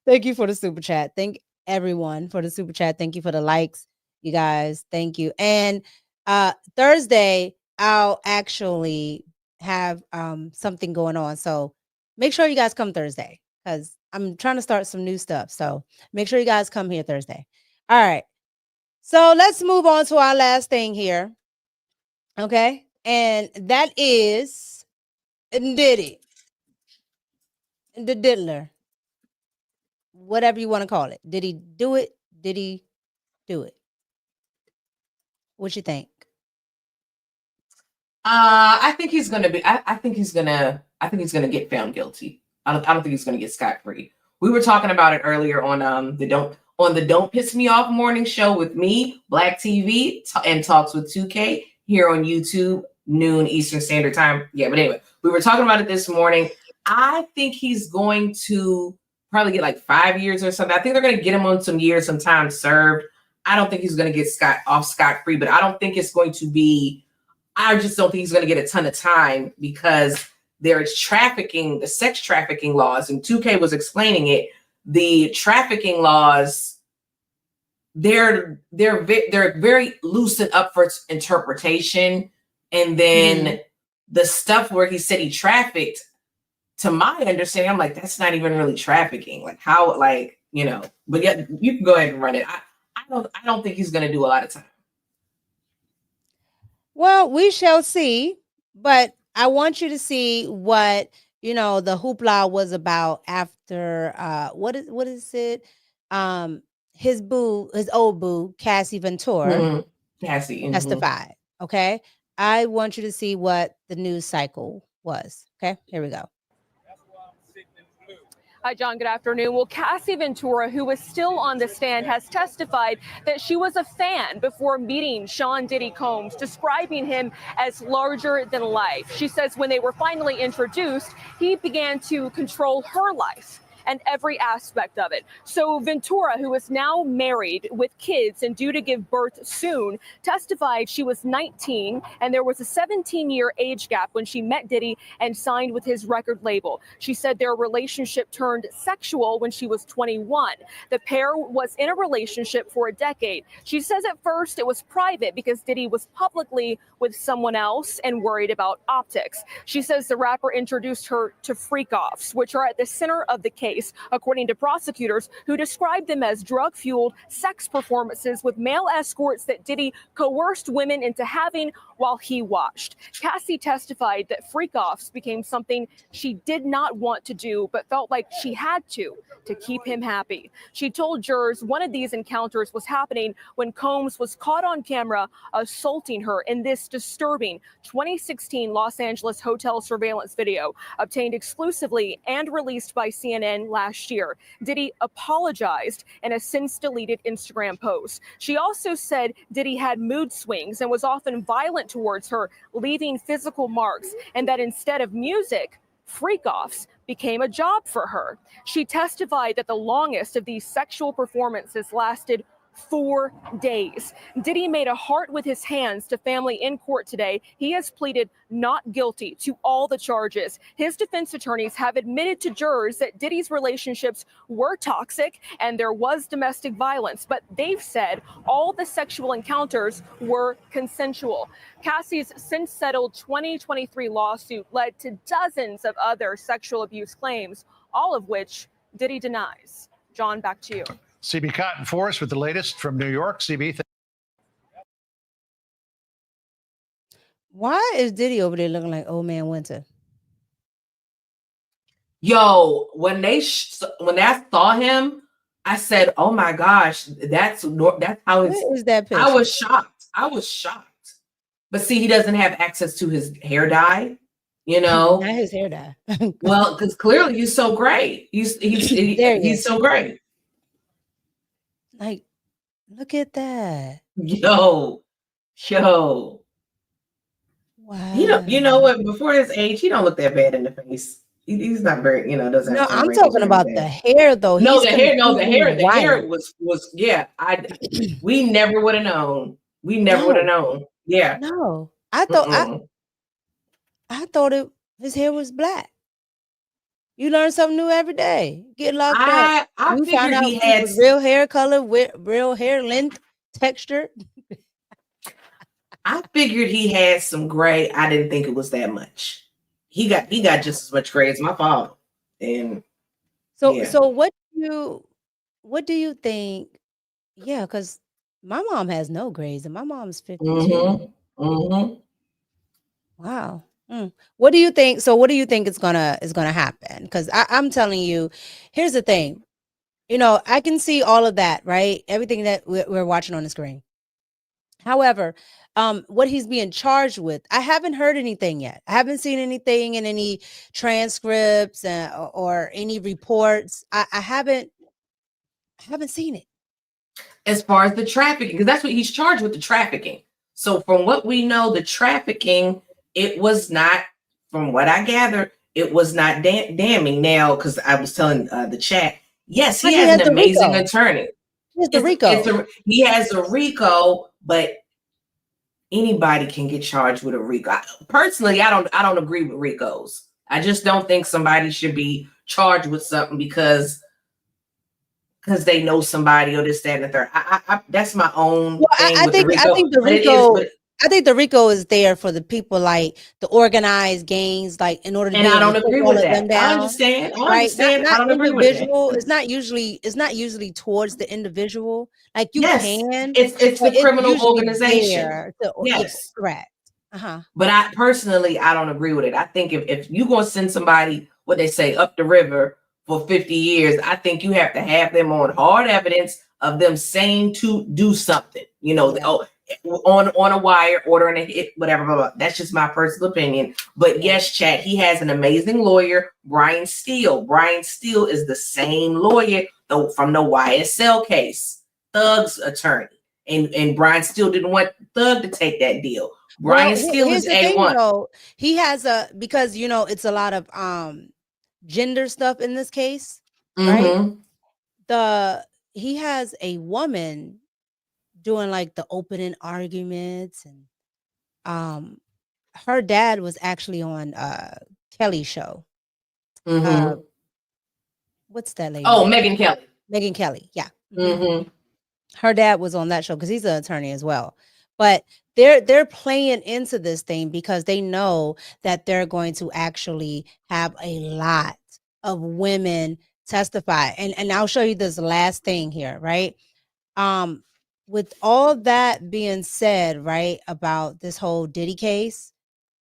Thank you for the super chat. Thank everyone for the super chat. Thank you for the likes, you guys. Thank you. And Thursday, I'll actually have something going on. So make sure you guys come Thursday, because I'm trying to start some new stuff. So make sure you guys come here Thursday. All right. So let's move on to our last thing here. Okay. And that is Diddy. The diddler. Whatever you want to call it. Did he do it? Did he do it? What you think? I think he's gonna be. I think he's gonna get found guilty. I don't think he's gonna get scot-free. We were talking about it earlier on on the Don't Piss Me Off morning show with me, Black TV, and Talks with 2K here on YouTube, noon Eastern Standard Time. Yeah, but anyway, we were talking about it this morning. I think he's going to probably get like 5 years or something. I think they're going to get him on some years, some time served. I don't think he's going to get scot-free, but I don't think it's going to be, I just don't think he's going to get a ton of time because there is trafficking, the sex trafficking laws, and 2K was explaining it. The trafficking laws, they're very loose and up for interpretation. And then the stuff where he said he trafficked, to my understanding, I'm like, that's not even really trafficking. Like how, like, you know, but yeah, you can go ahead and run it. I don't think he's going to do a lot of time. Well, we shall see, but I want you to see what, you know, the hoopla was about after what is it? His old boo, Cassie Ventura, Cassie testified. Okay. I want you to see what the news cycle was. Okay, here we go. Hi, John. Good afternoon. Well, Cassie Ventura, who was still on the stand, has testified that she was a fan before meeting Sean Diddy Combs, describing him as larger than life. She says when they were finally introduced, he began to control her life and every aspect of it. So Ventura, who is now married with kids and due to give birth soon, testified she was 19 and there was a 17-year age gap when she met Diddy and signed with his record label. She said their relationship turned sexual when she was 21. The pair was in a relationship for a decade. She says at first it was private because Diddy was publicly with someone else and worried about optics. She says the rapper introduced her to freak-offs, which are at the center of the case, according to prosecutors who described them as drug-fueled sex performances with male escorts that Diddy coerced women into having while he watched. Cassie testified that freak-offs became something she did not want to do, but felt like she had to keep him happy. She told jurors one of these encounters was happening when Combs was caught on camera assaulting her in this disturbing 2016 Los Angeles hotel surveillance video obtained exclusively and released by CNN last year. Diddy apologized in a since deleted Instagram post. She also said Diddy had mood swings and was often violent towards her, leaving physical marks, and that instead of music, freak-offs became a job for her. She testified that the longest of these sexual performances lasted 4 days. Diddy made a heart with his hands to family in court today. He has pleaded not guilty to all the charges. His defense attorneys have admitted to jurors that Diddy's relationships were toxic and there was domestic violence, but they've said all the sexual encounters were consensual. Cassie's since settled 2023 lawsuit led to dozens of other sexual abuse claims, all of which Diddy denies. John, back to you. CB Cotton for us with the latest from New York. CB. Why is Diddy over there looking like old man Winter? Yo, when I saw him, I said, "Oh my gosh, that's how it's." What is that picture? I was shocked. But see, he doesn't have access to his hair dye. You know, not his hair dye. Well, because clearly he's so great. He's so great. Like, look at that. Yo. Wow. You know what? Before his age, he don't look that bad in the face. He's not very, doesn't. No, I'm talking about the hair though. No, the hair was yeah. We never would have known. Yeah. No, I thought his hair was black. You learn something new every day. Get locked up. I you found out he had real hair color with real hair length, texture. I figured he had some gray. I didn't think it was that much. He got just as much gray as my father. And so what do you think? Yeah, because my mom has no grays and my mom's 52. Wow. What do you think? So what do you think is gonna happen? Because I'm telling you, here's the thing. I can see all of that, right? Everything that we're watching on the screen. However, what he's being charged with, I haven't heard anything yet. I haven't seen anything in any transcripts or any reports. I haven't seen it. as far as the trafficking, because that's what he's charged with, the trafficking. So from what we know, the trafficking, it was not, from what I gather, it was not damning. Now, because I was telling the chat, yes, he has an amazing attorney. He has a RICO, but anybody can get charged with a RICO. Personally, I don't agree with RICOs. I just don't think somebody should be charged with something because they know somebody or this, that, and the third. That's my own thing. I think the RICO is there for the people like the organized gangs, like in order to and I don't agree with that. I understand. Right? Not I don't agree with individual. that. It's not usually towards the individual. Like you can. It's the criminal organization. Yes, correct. But I personally, I don't agree with it. I think if you're gonna send somebody, what they say, up the river for 50 years, I think you have to have them on hard evidence of them saying to do something, on a wire, ordering a hit, whatever, blah, blah. That's just my personal opinion. But yes, chat, he has an amazing lawyer, Brian Steele. Brian Steele is the same lawyer from the YSL case, Thug's attorney. And Brian Steele didn't want Thug to take that deal. Brian Steele is A1. He has because it's a lot of gender stuff in this case, right? He has a woman doing like the opening arguments, and her dad was actually on Kelly's show. What's that lady? Oh, Megyn Kelly. Megyn Kelly, yeah. Her dad was on that show because he's an attorney as well. But they're playing into this thing because they know that they're going to actually have a lot of women testify. And I'll show you this last thing here, right? With all that being said, right, about this whole Diddy case,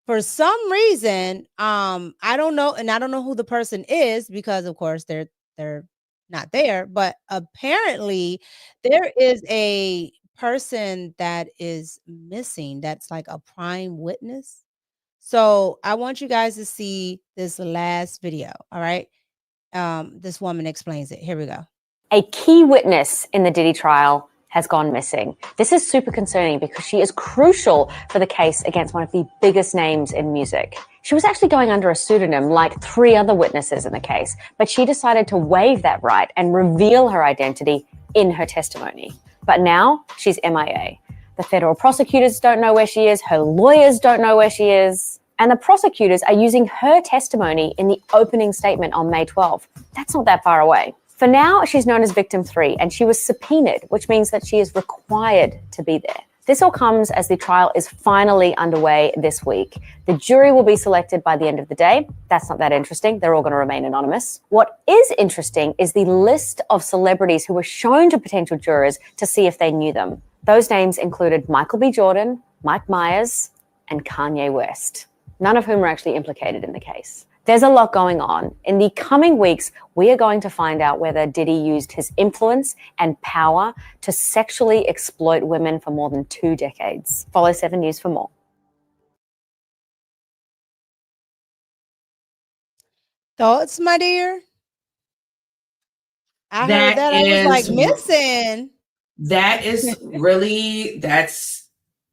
for some reason, I don't know, and I don't know who the person is because of course they're not there, but apparently there is a person that is missing that's like a prime witness. So I want you guys to see this last video. All right. This woman explains it. Here we go. A key witness in the Diddy trial has gone missing. This is super concerning because she is crucial for the case against one of the biggest names in music. She was actually going under a pseudonym like 3 other witnesses in the case, but she decided to waive that right and reveal her identity in her testimony. But now she's MIA. The federal prosecutors don't know where she is, her lawyers don't know where she is, and the prosecutors are using her testimony in the opening statement on May 12th. That's not that far away. For now, she's known as Victim 3, and she was subpoenaed, which means that she is required to be there. This all comes as the trial is finally underway this week. The jury will be selected by the end of the day. That's not that interesting. They're all going to remain anonymous. What is interesting is the list of celebrities who were shown to potential jurors to see if they knew them. Those names included Michael B. Jordan, Mike Myers, and Kanye West, none of whom are actually implicated in the case. There's a lot going on. In the coming weeks, we are going to find out whether Diddy used his influence and power to sexually exploit women for more than 2 decades. Follow 7 News for more. Thoughts, my dear? I heard that. I was like, missing. That is really,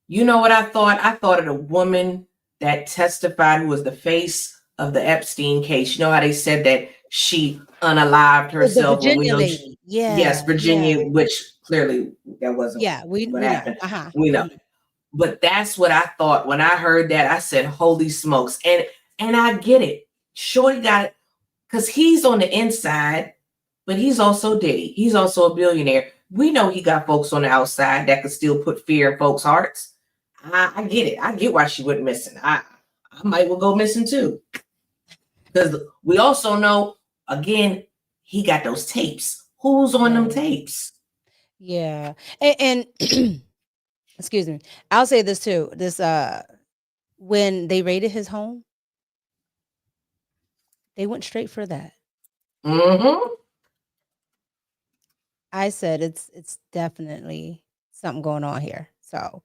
you know what I thought? I thought of a woman that testified who was the face of the Epstein case. You know how they said that she unalived herself? The Virginia lady. Yes, Virginia, which clearly that wasn't what happened. We know. But that's what I thought. When I heard that, I said, holy smokes. And I get it. Shorty got it. Because he's on the inside, but he's also Diddy. He's also a billionaire. We know he got folks on the outside that could still put fear in folks' hearts. I get it. I get why she went missing. I might well go missing too. Because we also know, again, he got those tapes. Who's on them tapes? Yeah. And excuse me. I'll say this too. When they raided his home, they went straight for that. I said it's definitely something going on here. So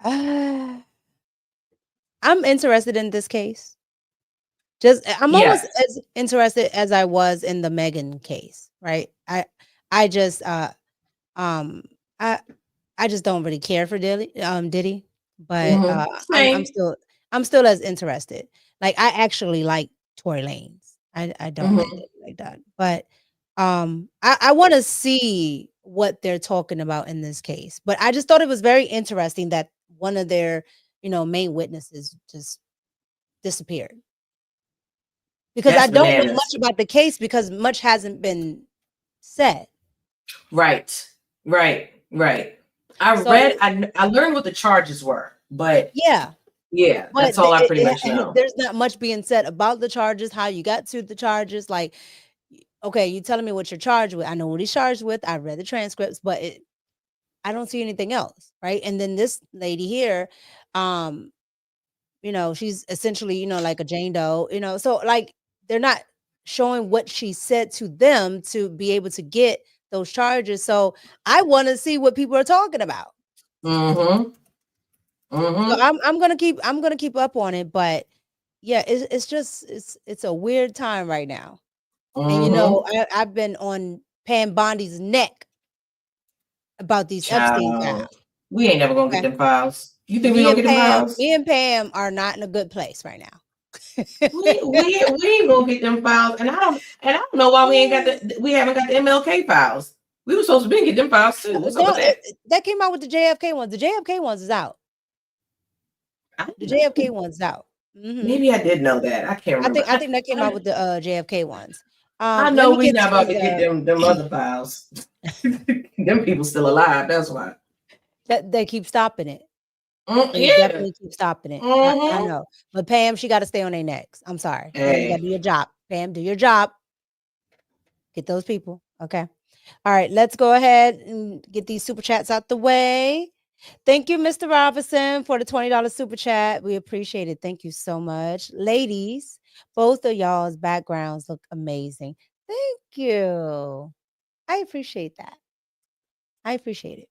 I'm interested in this case. I'm almost as interested as I was in the Megyn case, right? I just Um, I just don't really care for Diddy, but I'm Same. still as interested. Like I actually like Tory Lanez. I don't like Diddy like that, but I want to see what they're talking about in this case. But I just thought it was very interesting that one of their main witnesses just disappeared. Because That's I don't know bananas. much about the case because much hasn't been said. Right. I learned what the charges were, but yeah, that's all I pretty much know. There's not much being said about the charges, how you got to the charges. Like, okay, you telling me what you're charged with. I know what he's charged with. I read the transcripts, but I don't see anything else, right? And then this lady here, she's essentially, like a Jane Doe, so like they're not showing what she said to them to be able to get those charges. So I want to see what people are talking about. So I'm gonna keep up on it, but yeah, it's a weird time right now. And I've been on Pam Bondi's neck about these Epstein files. We ain't never gonna get them files. You think we gonna get them files? Me and Pam are not in a good place right now. we ain't gonna get them files, and I don't know why we haven't got the MLK files. We were supposed to be get them files too. What's up with that? That came out with the JFK ones. The JFK ones is out. The JFK one's out. Maybe I did know that. I can't remember. I think that came out with the JFK ones. I know we're not about to get them other files. Them people still alive. That's why. That they keep stopping it. They Yeah. definitely keep stopping it. I know. But Pam, she got to stay on their necks. I'm sorry. Pam, you got to do your job. Pam, do your job. Get those people. Okay. All right. Let's go ahead and get these super chats out the way. Thank you, Mr. Robinson, for the $20 super chat. We appreciate it. Thank you so much. Ladies, both of y'all's backgrounds look amazing. Thank you. I appreciate that. I appreciate it.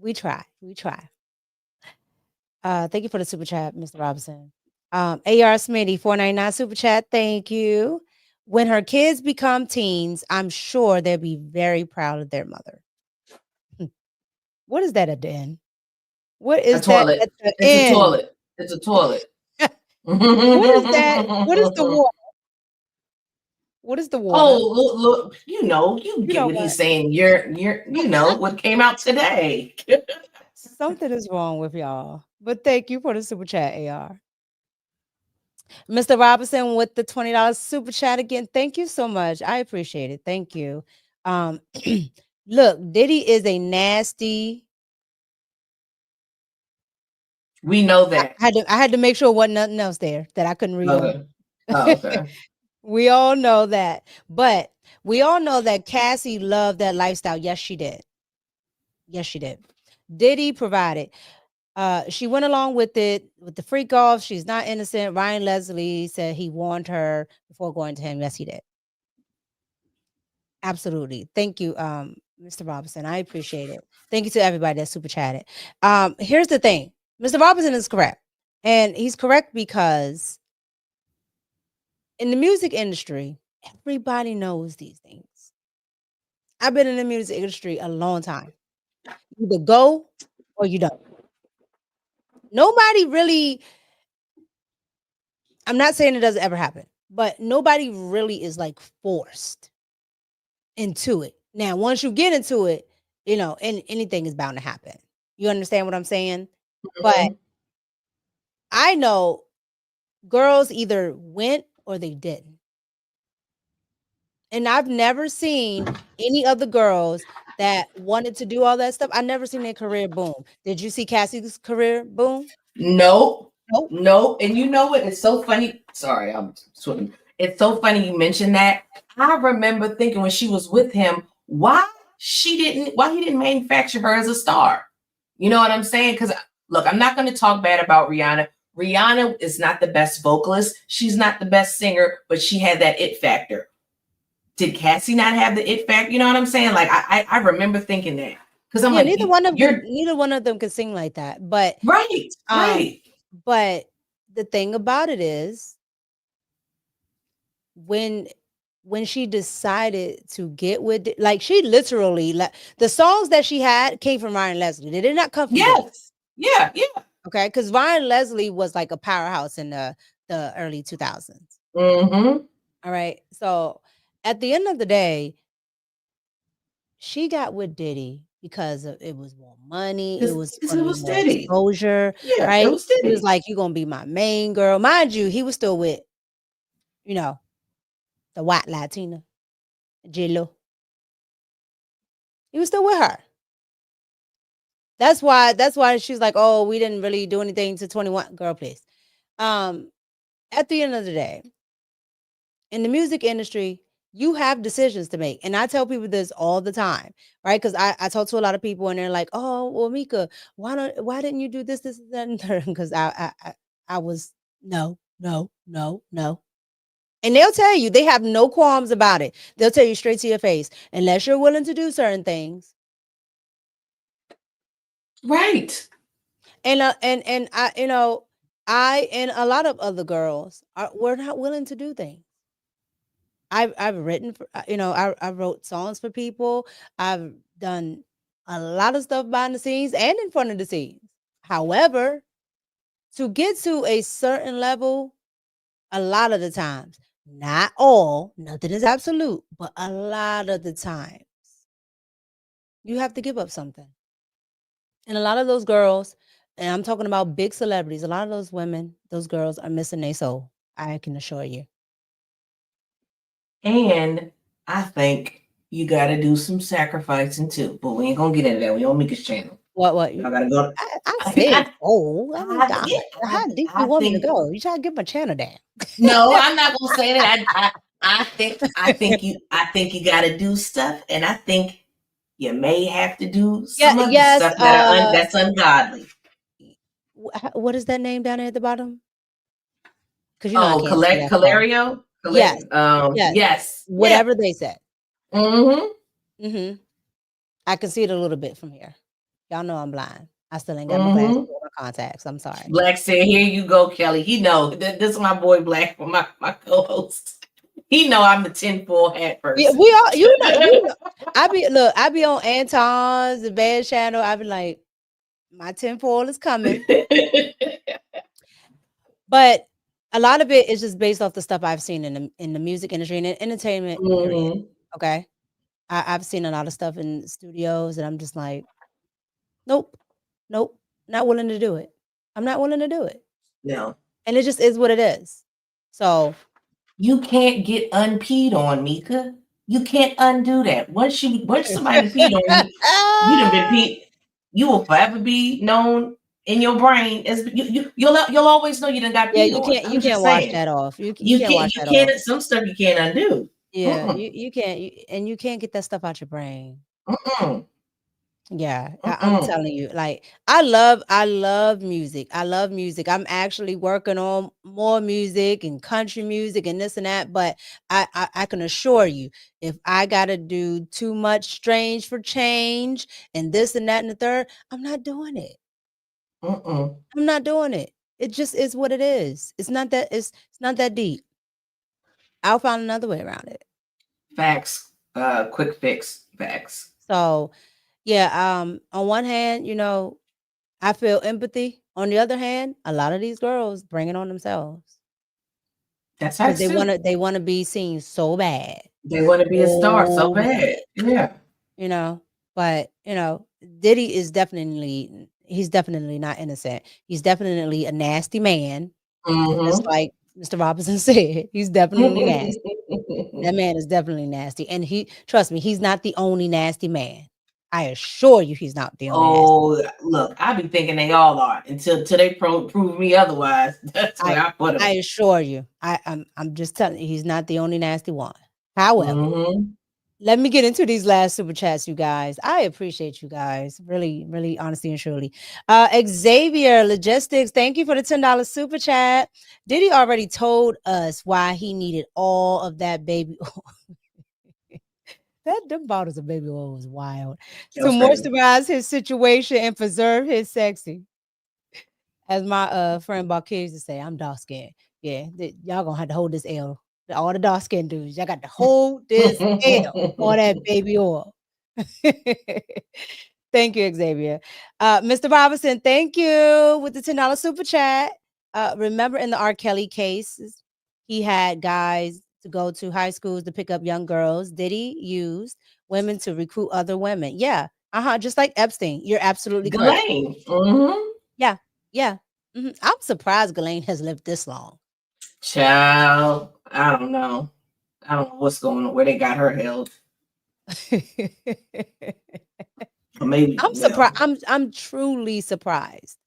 We try. We try. Thank you for the super chat, Mr. Robinson. AR Smitty, 499 super chat. Thank you. When her kids become teens, I'm sure they'll be very proud of their mother. What is that at the end? What is that at the end? A toilet. It's a toilet. What is that? What is the water? What is the water? Oh, look, you get what he's saying. You're what came out today. Something is wrong with y'all. But thank you for the super chat, AR. Mr. Robinson with the $20 super chat again. Thank you so much. I appreciate it. Thank you. Look, Diddy is a nasty. We know that. I had to make sure wasn't nothing else there that I couldn't read. Okay. Oh, okay. We all know that. But we all know that Cassie loved that lifestyle. Yes, she did. Yes, she did. Diddy provided. She went along with it with the freak off. She's not innocent. Ryan Leslie said he warned her before going to him. Yes, he did. Absolutely. Thank you, Mr. Robinson. I appreciate it. Thank you to everybody that super chatted. Here's the thing. Mr. Robinson is correct. And he's correct because in the music industry, everybody knows these things. I've been in the music industry a long time. You either go or you don't. Nobody really, I'm not saying it doesn't ever happen, but nobody really is like forced into it. Now, once you get into it, and anything is bound to happen. You understand what I'm saying? But I know girls either went or they didn't. And I've never seen any of the girls that wanted to do all that stuff. I've never seen their career boom. Did you see Cassie's career boom? No. And you know what? It's so funny. Sorry, I'm swimming. It's so funny you mentioned that. I remember thinking when she was with him, why he didn't manufacture her as a star. You know what I'm saying? Because look, I'm not going to talk bad about Rihanna. Rihanna is not the best vocalist. She's not the best singer, but she had that it factor. Did Cassie not have the it factor? You know what I'm saying? Like I remember thinking that because I'm like, neither one of them could sing like that. But right. But the thing about it is, when when she decided to get with it, like she literally the songs that she had came from Ryan Leslie. They did not come from Diddy. Yeah. Okay, because Ryan Leslie was like a powerhouse in the early 2000s. Mm-hmm. All right. So at the end of the day, she got with Diddy because it was more money. It was Because going it to be was more Diddy. exposure. Yeah, right? it was He Diddy. was like, you're going to be my main girl. Mind you, he was still with, you know, the white Latina, J-Lo. He was still with her. That's why she's like, oh, we didn't really do anything to 21. Girl, please. At the end of the day, in the music industry, you have decisions to make. And I tell people this all the time, right? Because I talk to a lot of people and they're like, oh, well, Mika, why didn't you do this, that, and that? Because I was no. And they'll tell you, they have no qualms about it. They'll tell you straight to your face, unless you're willing to do certain things. Right. And I, I and a lot of other girls we're not willing to do things. I've written for, I wrote songs for people. I've done a lot of stuff behind the scenes and in front of the scenes. However, to get to a certain level, a lot of the times, not all, nothing is absolute, but a lot of the times, you have to give up something. And a lot of those girls, and I'm talking about big celebrities, a lot of those women, those girls are missing their soul. I can assure you. And I think you got to do some sacrificing too. But we ain't going to get into that. We on Mika's channel. What? I got to go. I said, oh, I mean, God, how deep you want me to go? You trying to get my channel down? No, I'm not going to say that. I think you got to do stuff. And I think you may have to do some of the stuff that's ungodly. What is that name down there at the bottom? Because Calerio? Yes. Yes. Whatever they said. Mm-hmm. I can see it a little bit from here. Y'all know I'm blind. I still ain't got my glasses or my contacts. I'm sorry. Black said, here you go, Kelly. He know. This is my boy Black, my co-host. He know I'm the tinfoil hat person. Yeah, we all, you know. I be on Anton's, the bad channel. I be like, my tinfoil is coming. But a lot of it is just based off the stuff I've seen in the music industry and entertainment. Period. Okay. I've seen a lot of stuff in studios and I'm just like, nope, not willing to do it. I'm not willing to do it. No. And it just is what it is. So you can't get unpeed on, Mika. You can't undo that. Once somebody peed on you, you done been peed. You will forever be known in your brain as you'll always know you done got peed on. You can't wash that off. You can't wash that off. Some stuff you can't undo. Yeah, you can't, and you can't get that stuff out your brain. Yeah, I'm telling you, like I love music. I love music. I'm actually working on more music and country music and this and that. But I can assure you, if I gotta do too much strange for change and this and that and the third, I'm not doing it. I'm not doing it. It just is what it is. It's not that deep. I'll find another way around it. Facts. Quick fix. Facts. So yeah, on one hand, I feel empathy. On the other hand, a lot of these girls bring it on themselves. That's how they want to be seen so bad. They want to be a star so bad. Yeah. But Diddy is he's definitely not innocent. He's definitely a nasty man. Just like Mr. Robinson said, he's definitely nasty. That man is definitely nasty. And trust me, he's not the only nasty man. I assure you he's not the only nasty. Look, I be thinking they all are until they prove me otherwise. That's where I put him. I assure you. I'm just telling you, he's not the only nasty one. However, let me get into these last super chats, you guys. I appreciate you guys. Really, really, honestly and truly. Xavier Logistics, thank you for the $10 super chat. Diddy already told us why he needed all of that baby oil. Them bottles of baby oil was wild. To moisturize his situation and preserve his sexy. As my friend Barkis to say, I'm dark skinned. Yeah, y'all gonna have to hold this L. All the dark skinned dudes. Y'all got to hold this L on that baby oil. Thank you, Xavier. Mr. Robinson, thank you with the $10 super chat. Remember in the R. Kelly cases, he had guys to go to high schools to pick up young girls. Diddy used women to recruit other women. Yeah. Just like Epstein. You're absolutely correct. Ghislaine. Yeah. Yeah. I'm surprised Ghislaine has lived this long. Child, I don't know. I don't know what's going on, where they got her held. Or maybe I'm surprised. I'm truly surprised.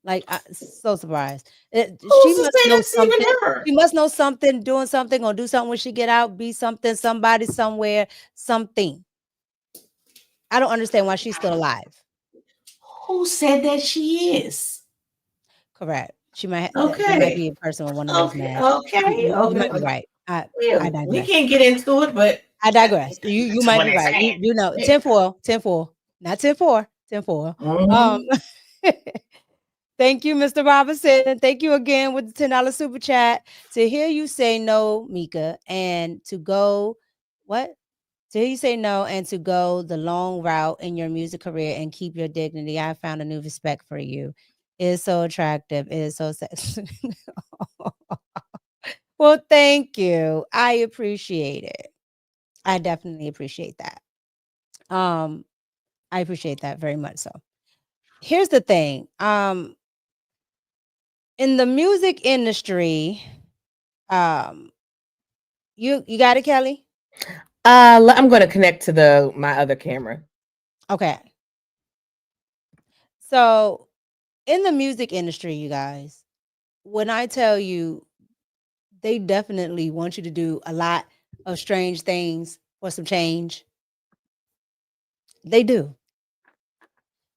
Like, so surprised. She must know something. She must know something, doing something, or do something when she get out, be something, somebody, somewhere, something. I don't understand why she's still alive. Who said that she is? Correct. She might. Okay. There might be a person with one of those masks. You might be right. I digress. We can't get into it, but I digress. You might be right. You know, 10-4, not 10-4, 10-4. Thank you, Mr. Robinson. And thank you again with the $10 super chat. To hear you say no, Mika, and to go, what? To hear you say no and to go the long route in your music career and keep your dignity. I found a new respect for you. It is so attractive. It is so sexy. Well, thank you. I appreciate it. I definitely appreciate that. I appreciate that very much so. Here's the thing. In the music industry, you got it, Kelly? I'm going to connect to my other camera. Okay. So, in the music industry, you guys, when I tell you, they definitely want you to do a lot of strange things for some change. They do.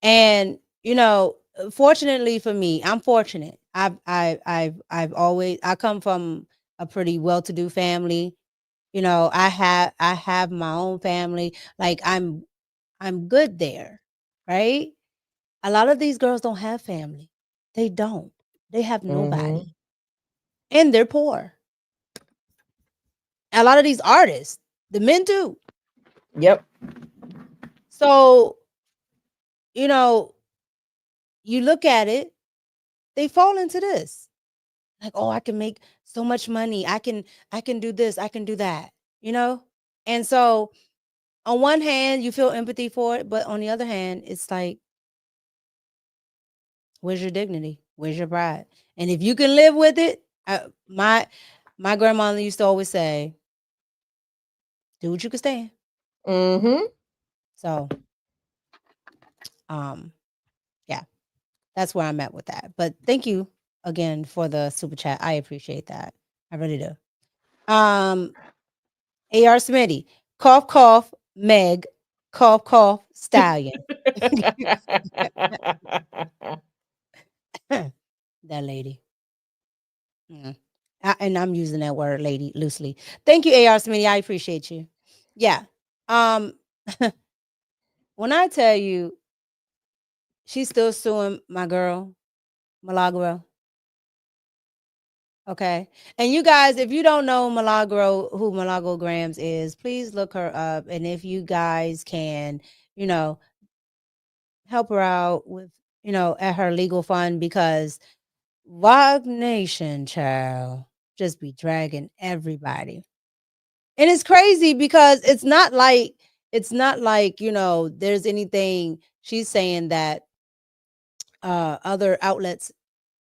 And, you know, fortunately for me, I'm fortunate. I've always, I come from a pretty well-to-do family. You know, I have my own family. Like I'm good there, right? A lot of these girls don't have family. They don't. They have nobody. And they're poor. A lot of these artists, the men too. Yep. So, you know, you look at it, they fall into this. Like, oh, I can make so much money. I can do this, I can do that, you know? And so on one hand, you feel empathy for it, but on the other hand, it's like, where's your dignity? Where's your pride? And if you can live with it, my grandmother used to always say, do what you can stand. So, yeah, that's where I'm at with that. But thank you again for the super chat. I appreciate that. I really do. AR Smitty, cough, cough, Meg, cough, cough, stallion. That lady. And I'm using that word lady loosely. Thank you, AR Smitty. I appreciate you. Yeah. When I tell you she's still suing my girl, Milagro. Okay. And you guys, if you don't know Milagro, who Milagro Grams is, please look her up. And if you guys can, you know, help her out with, you know, at her legal fund, because Vog Nation, child, just be dragging everybody. And it's crazy because it's not like, you know, there's anything she's saying that other outlets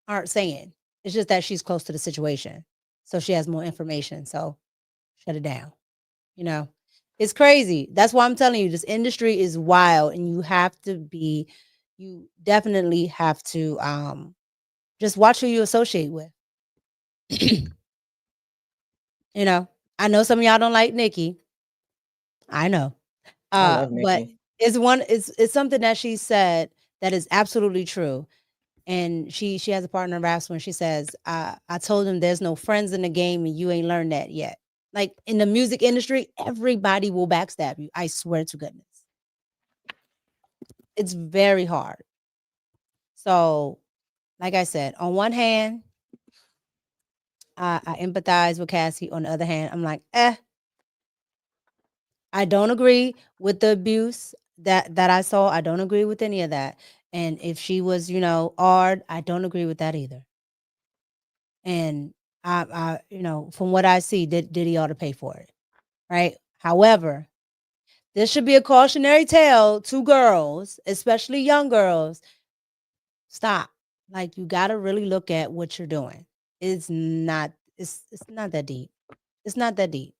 aren't saying. It's just that she's close to the situation. So she has more information. So shut it down. You know, it's crazy. That's why I'm telling you, this industry is wild, and you definitely have to just watch who you associate with. You know, I know some of y'all don't like Nikki. I know. I love But Nikki. it's something that she said that is absolutely true. And she has a partner in raps when she says, I told him there's no friends in the game and you ain't learned that yet. Like in the music industry, everybody will backstab you. I swear to goodness. It's very hard. So, like I said, on one hand, I empathize with Cassie. On the other hand, I'm like, I don't agree with the abuse that I saw. I don't agree with any of that. And if she was, odd, I don't agree with that either. And I from what I see, Diddy ought to pay for it, right? However, this should be a cautionary tale to girls, especially young girls. Stop. Like, you got to really look at what you're doing. It's not that deep. It's not that deep.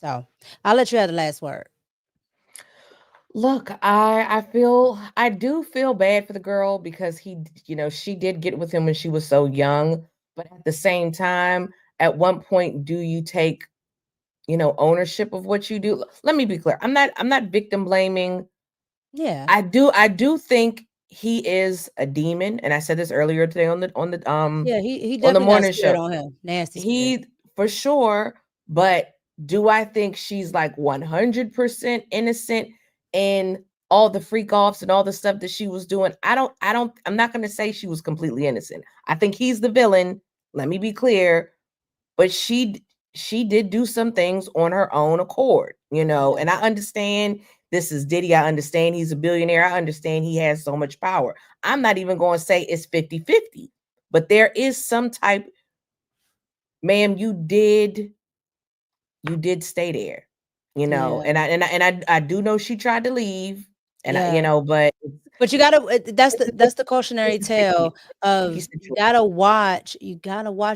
So I'll let you have the last word. Look, I do feel bad for the girl because she did get with him when she was so young, but at the same time, at one point, do you take, ownership of what you do? Let me be clear. I'm not victim blaming. Yeah. I do think he is a demon, and I said this earlier today on the he on the definitely got a morning spirit show. on him. Nasty spirit. He for sure, but do I think she's like 100% innocent in all the freak offs and all the stuff that she was doing? I'm not going to say she was completely innocent. I think he's the villain. Let me be clear, but she did do some things on her own accord, and I understand this is Diddy. I understand he's a billionaire. I understand he has so much power. I'm not even going to say it's 50-50, but there is some type. Ma'am, you did stay there, and I do know she tried to leave, and but you gotta, that's the cautionary tale of you gotta watch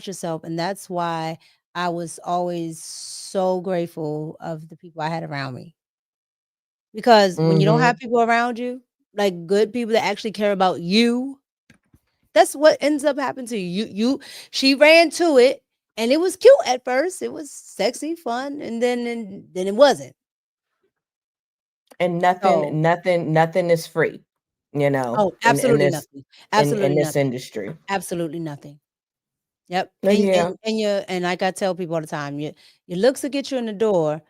yourself. And that's why I was always so grateful of the people I had around me, because when you don't have people around you, like good people that actually care about you, that's what ends up happening to you. She ran to it, and it was cute at first. It was sexy, fun, and then it wasn't. And nothing is free, Oh, in absolutely this nothing. Absolutely in this nothing. industry. Absolutely nothing. Yep. Yeah. And like I tell people all the time, your looks will get you in the door,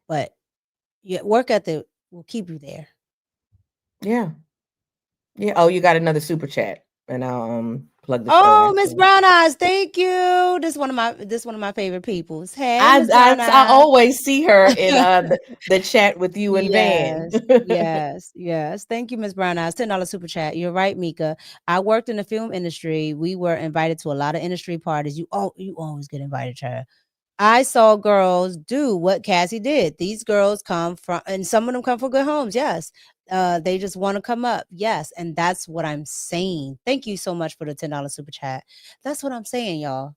but your work ethic will keep you there. Yeah. Yeah. Oh, you got another super chat, and I'll plug the show. Oh, Miss Brown Eyes, thank you. This one of my favorite peoples. Hey, Miss Brown Eyes. I always see her in the chat with you and Van. Yes. Thank you, Miss Brown Eyes. $10 super chat. You're right, Mika. I worked in the film industry. We were invited to a lot of industry parties. You always get invited, child. I saw girls do what Cassie did. These girls come from, and some of them come from good homes. Yes. They just want to come up. Yes. And that's what I'm saying. Thank you so much for the $10 super chat. That's what I'm saying, y'all.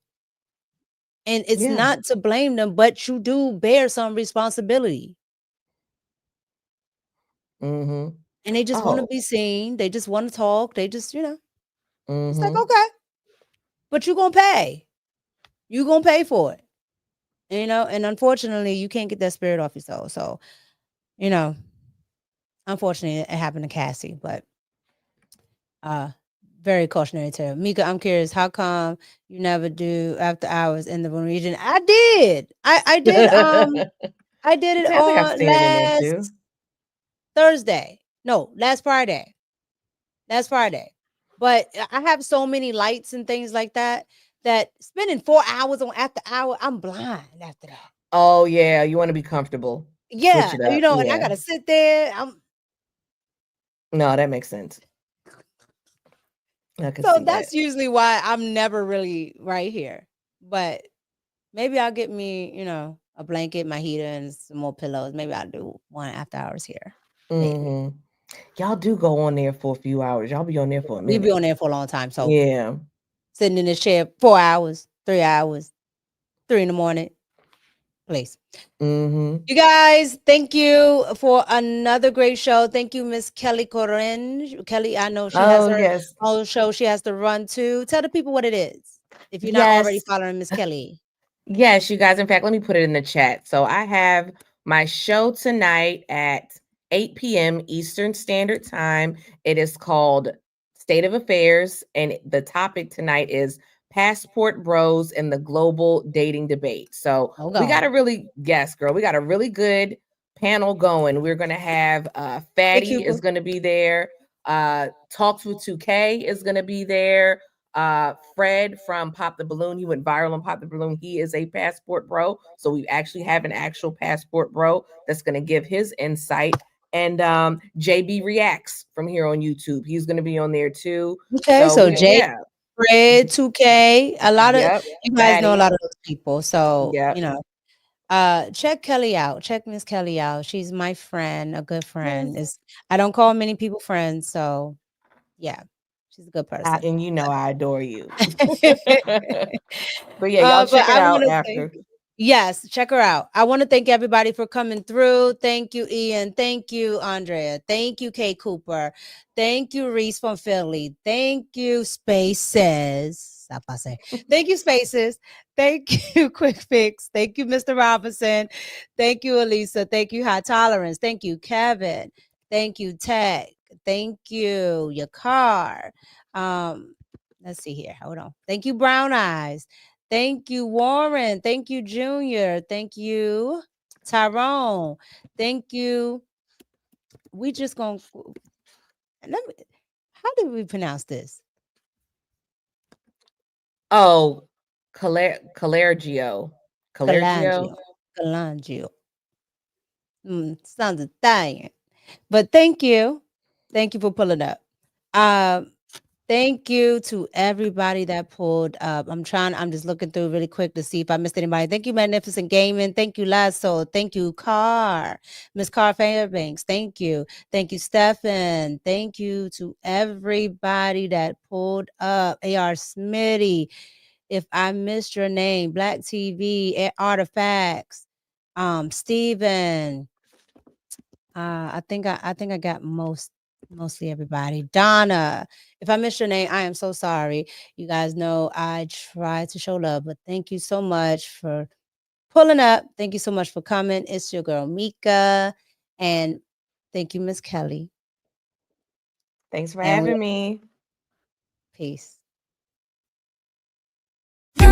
And it's not to blame them, but you do bear some responsibility. Mm-hmm. And they just want to be seen. They just want to talk. They just, it's like, Mm-hmm. okay, but you're going to pay. You're going to pay for it. And unfortunately, you can't get that spirit off your soul. So, unfortunately, it happened to Cassie, but very cautionary tale. Mika, I'm curious, how come you never do after hours in the region? I did. I did. I did it I think I've on seen it in there too. Thursday. No, last Friday. But I have so many lights and things like that spending 4 hours on after hour, I'm blind after that. Oh yeah, you want to be comfortable. Yeah, Switch it up. and I gotta sit there. No, that makes sense. I can So see that's that. usually why I'm never really right here. But maybe I'll get me, a blanket, my heater, and some more pillows. Maybe I'll do one after hours here. Mm-hmm. Y'all do go on there for a few hours. Y'all be on there for a minute. We'll be on there for a long time. So yeah, sitting in this chair 4 hours, 3 hours, 3 in the morning. Please. Mm-hmm. You guys, thank you for another great show. Thank you, Miss Kelly Corinne. Kelly, I know she has her own show she has to run to. Tell the people what it is, if you're not already following Miss Kelly. Yes, you guys. In fact, let me put it in the chat. So I have my show tonight at 8 p.m. Eastern Standard Time. It is called State of Affairs, and the topic tonight is Passport Bros and the Global Dating Debate. So we got a really, we got a really good panel going. We're going to have Fatty is going to be there. Talks with 2K is going to be there. Fred from Pop the Balloon, he went viral on Pop the Balloon. He is a passport bro. So we actually have an actual passport bro that's going to give his insight. And JB Reacts from here on YouTube. He's going to be on there too. Okay, so Fred, 2K, a lot of you guys know a lot of those people. So you know, check Kelly out. Check Miss Kelly out. She's my friend, a good friend. I don't call many people friends, so yeah, she's a good person. And you know I adore you. But yeah, y'all check it out after. Yes, check her out. I want to thank everybody for coming through. Thank you, Ian. Thank you, Andrea. Thank you, Kay Cooper. Thank you, Reese from Philly. Thank you, Spaces. Thank you, Spaces. Thank you, Quick Fix. Thank you, Mr. Robinson. Thank you, Elisa. Thank you, High Tolerance. Thank you, Kevin. Thank you, Tech. Thank you, your car. Let's see here. Hold on. Thank you, Brown Eyes. Thank you, Warren. Thank you, Junior. Thank you, Tyrone. Thank you. We just gonna how did we pronounce this? Oh, Calergio. Calangio. Sounds Italian. But thank you. Thank you for pulling up. Thank you to everybody that pulled up. I'm just looking through really quick to see if I missed anybody. Thank you, Magnificent Gaming. Thank you, Lasso. Thank you, Miss Carr Fairbanks. Thank you. Thank you, Stefan. Thank you to everybody that pulled up. AR Smitty. If I missed your name, Black TV, Artifacts, Steven. I think I got mostly everybody. Donna, if I missed your name, I am so sorry. You guys know I try to show love, but thank you so much for pulling up. Thank you so much for coming. It's your girl Mika, and thank you, Miss Kelly. Thanks for having me. Peace. Wake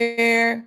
up.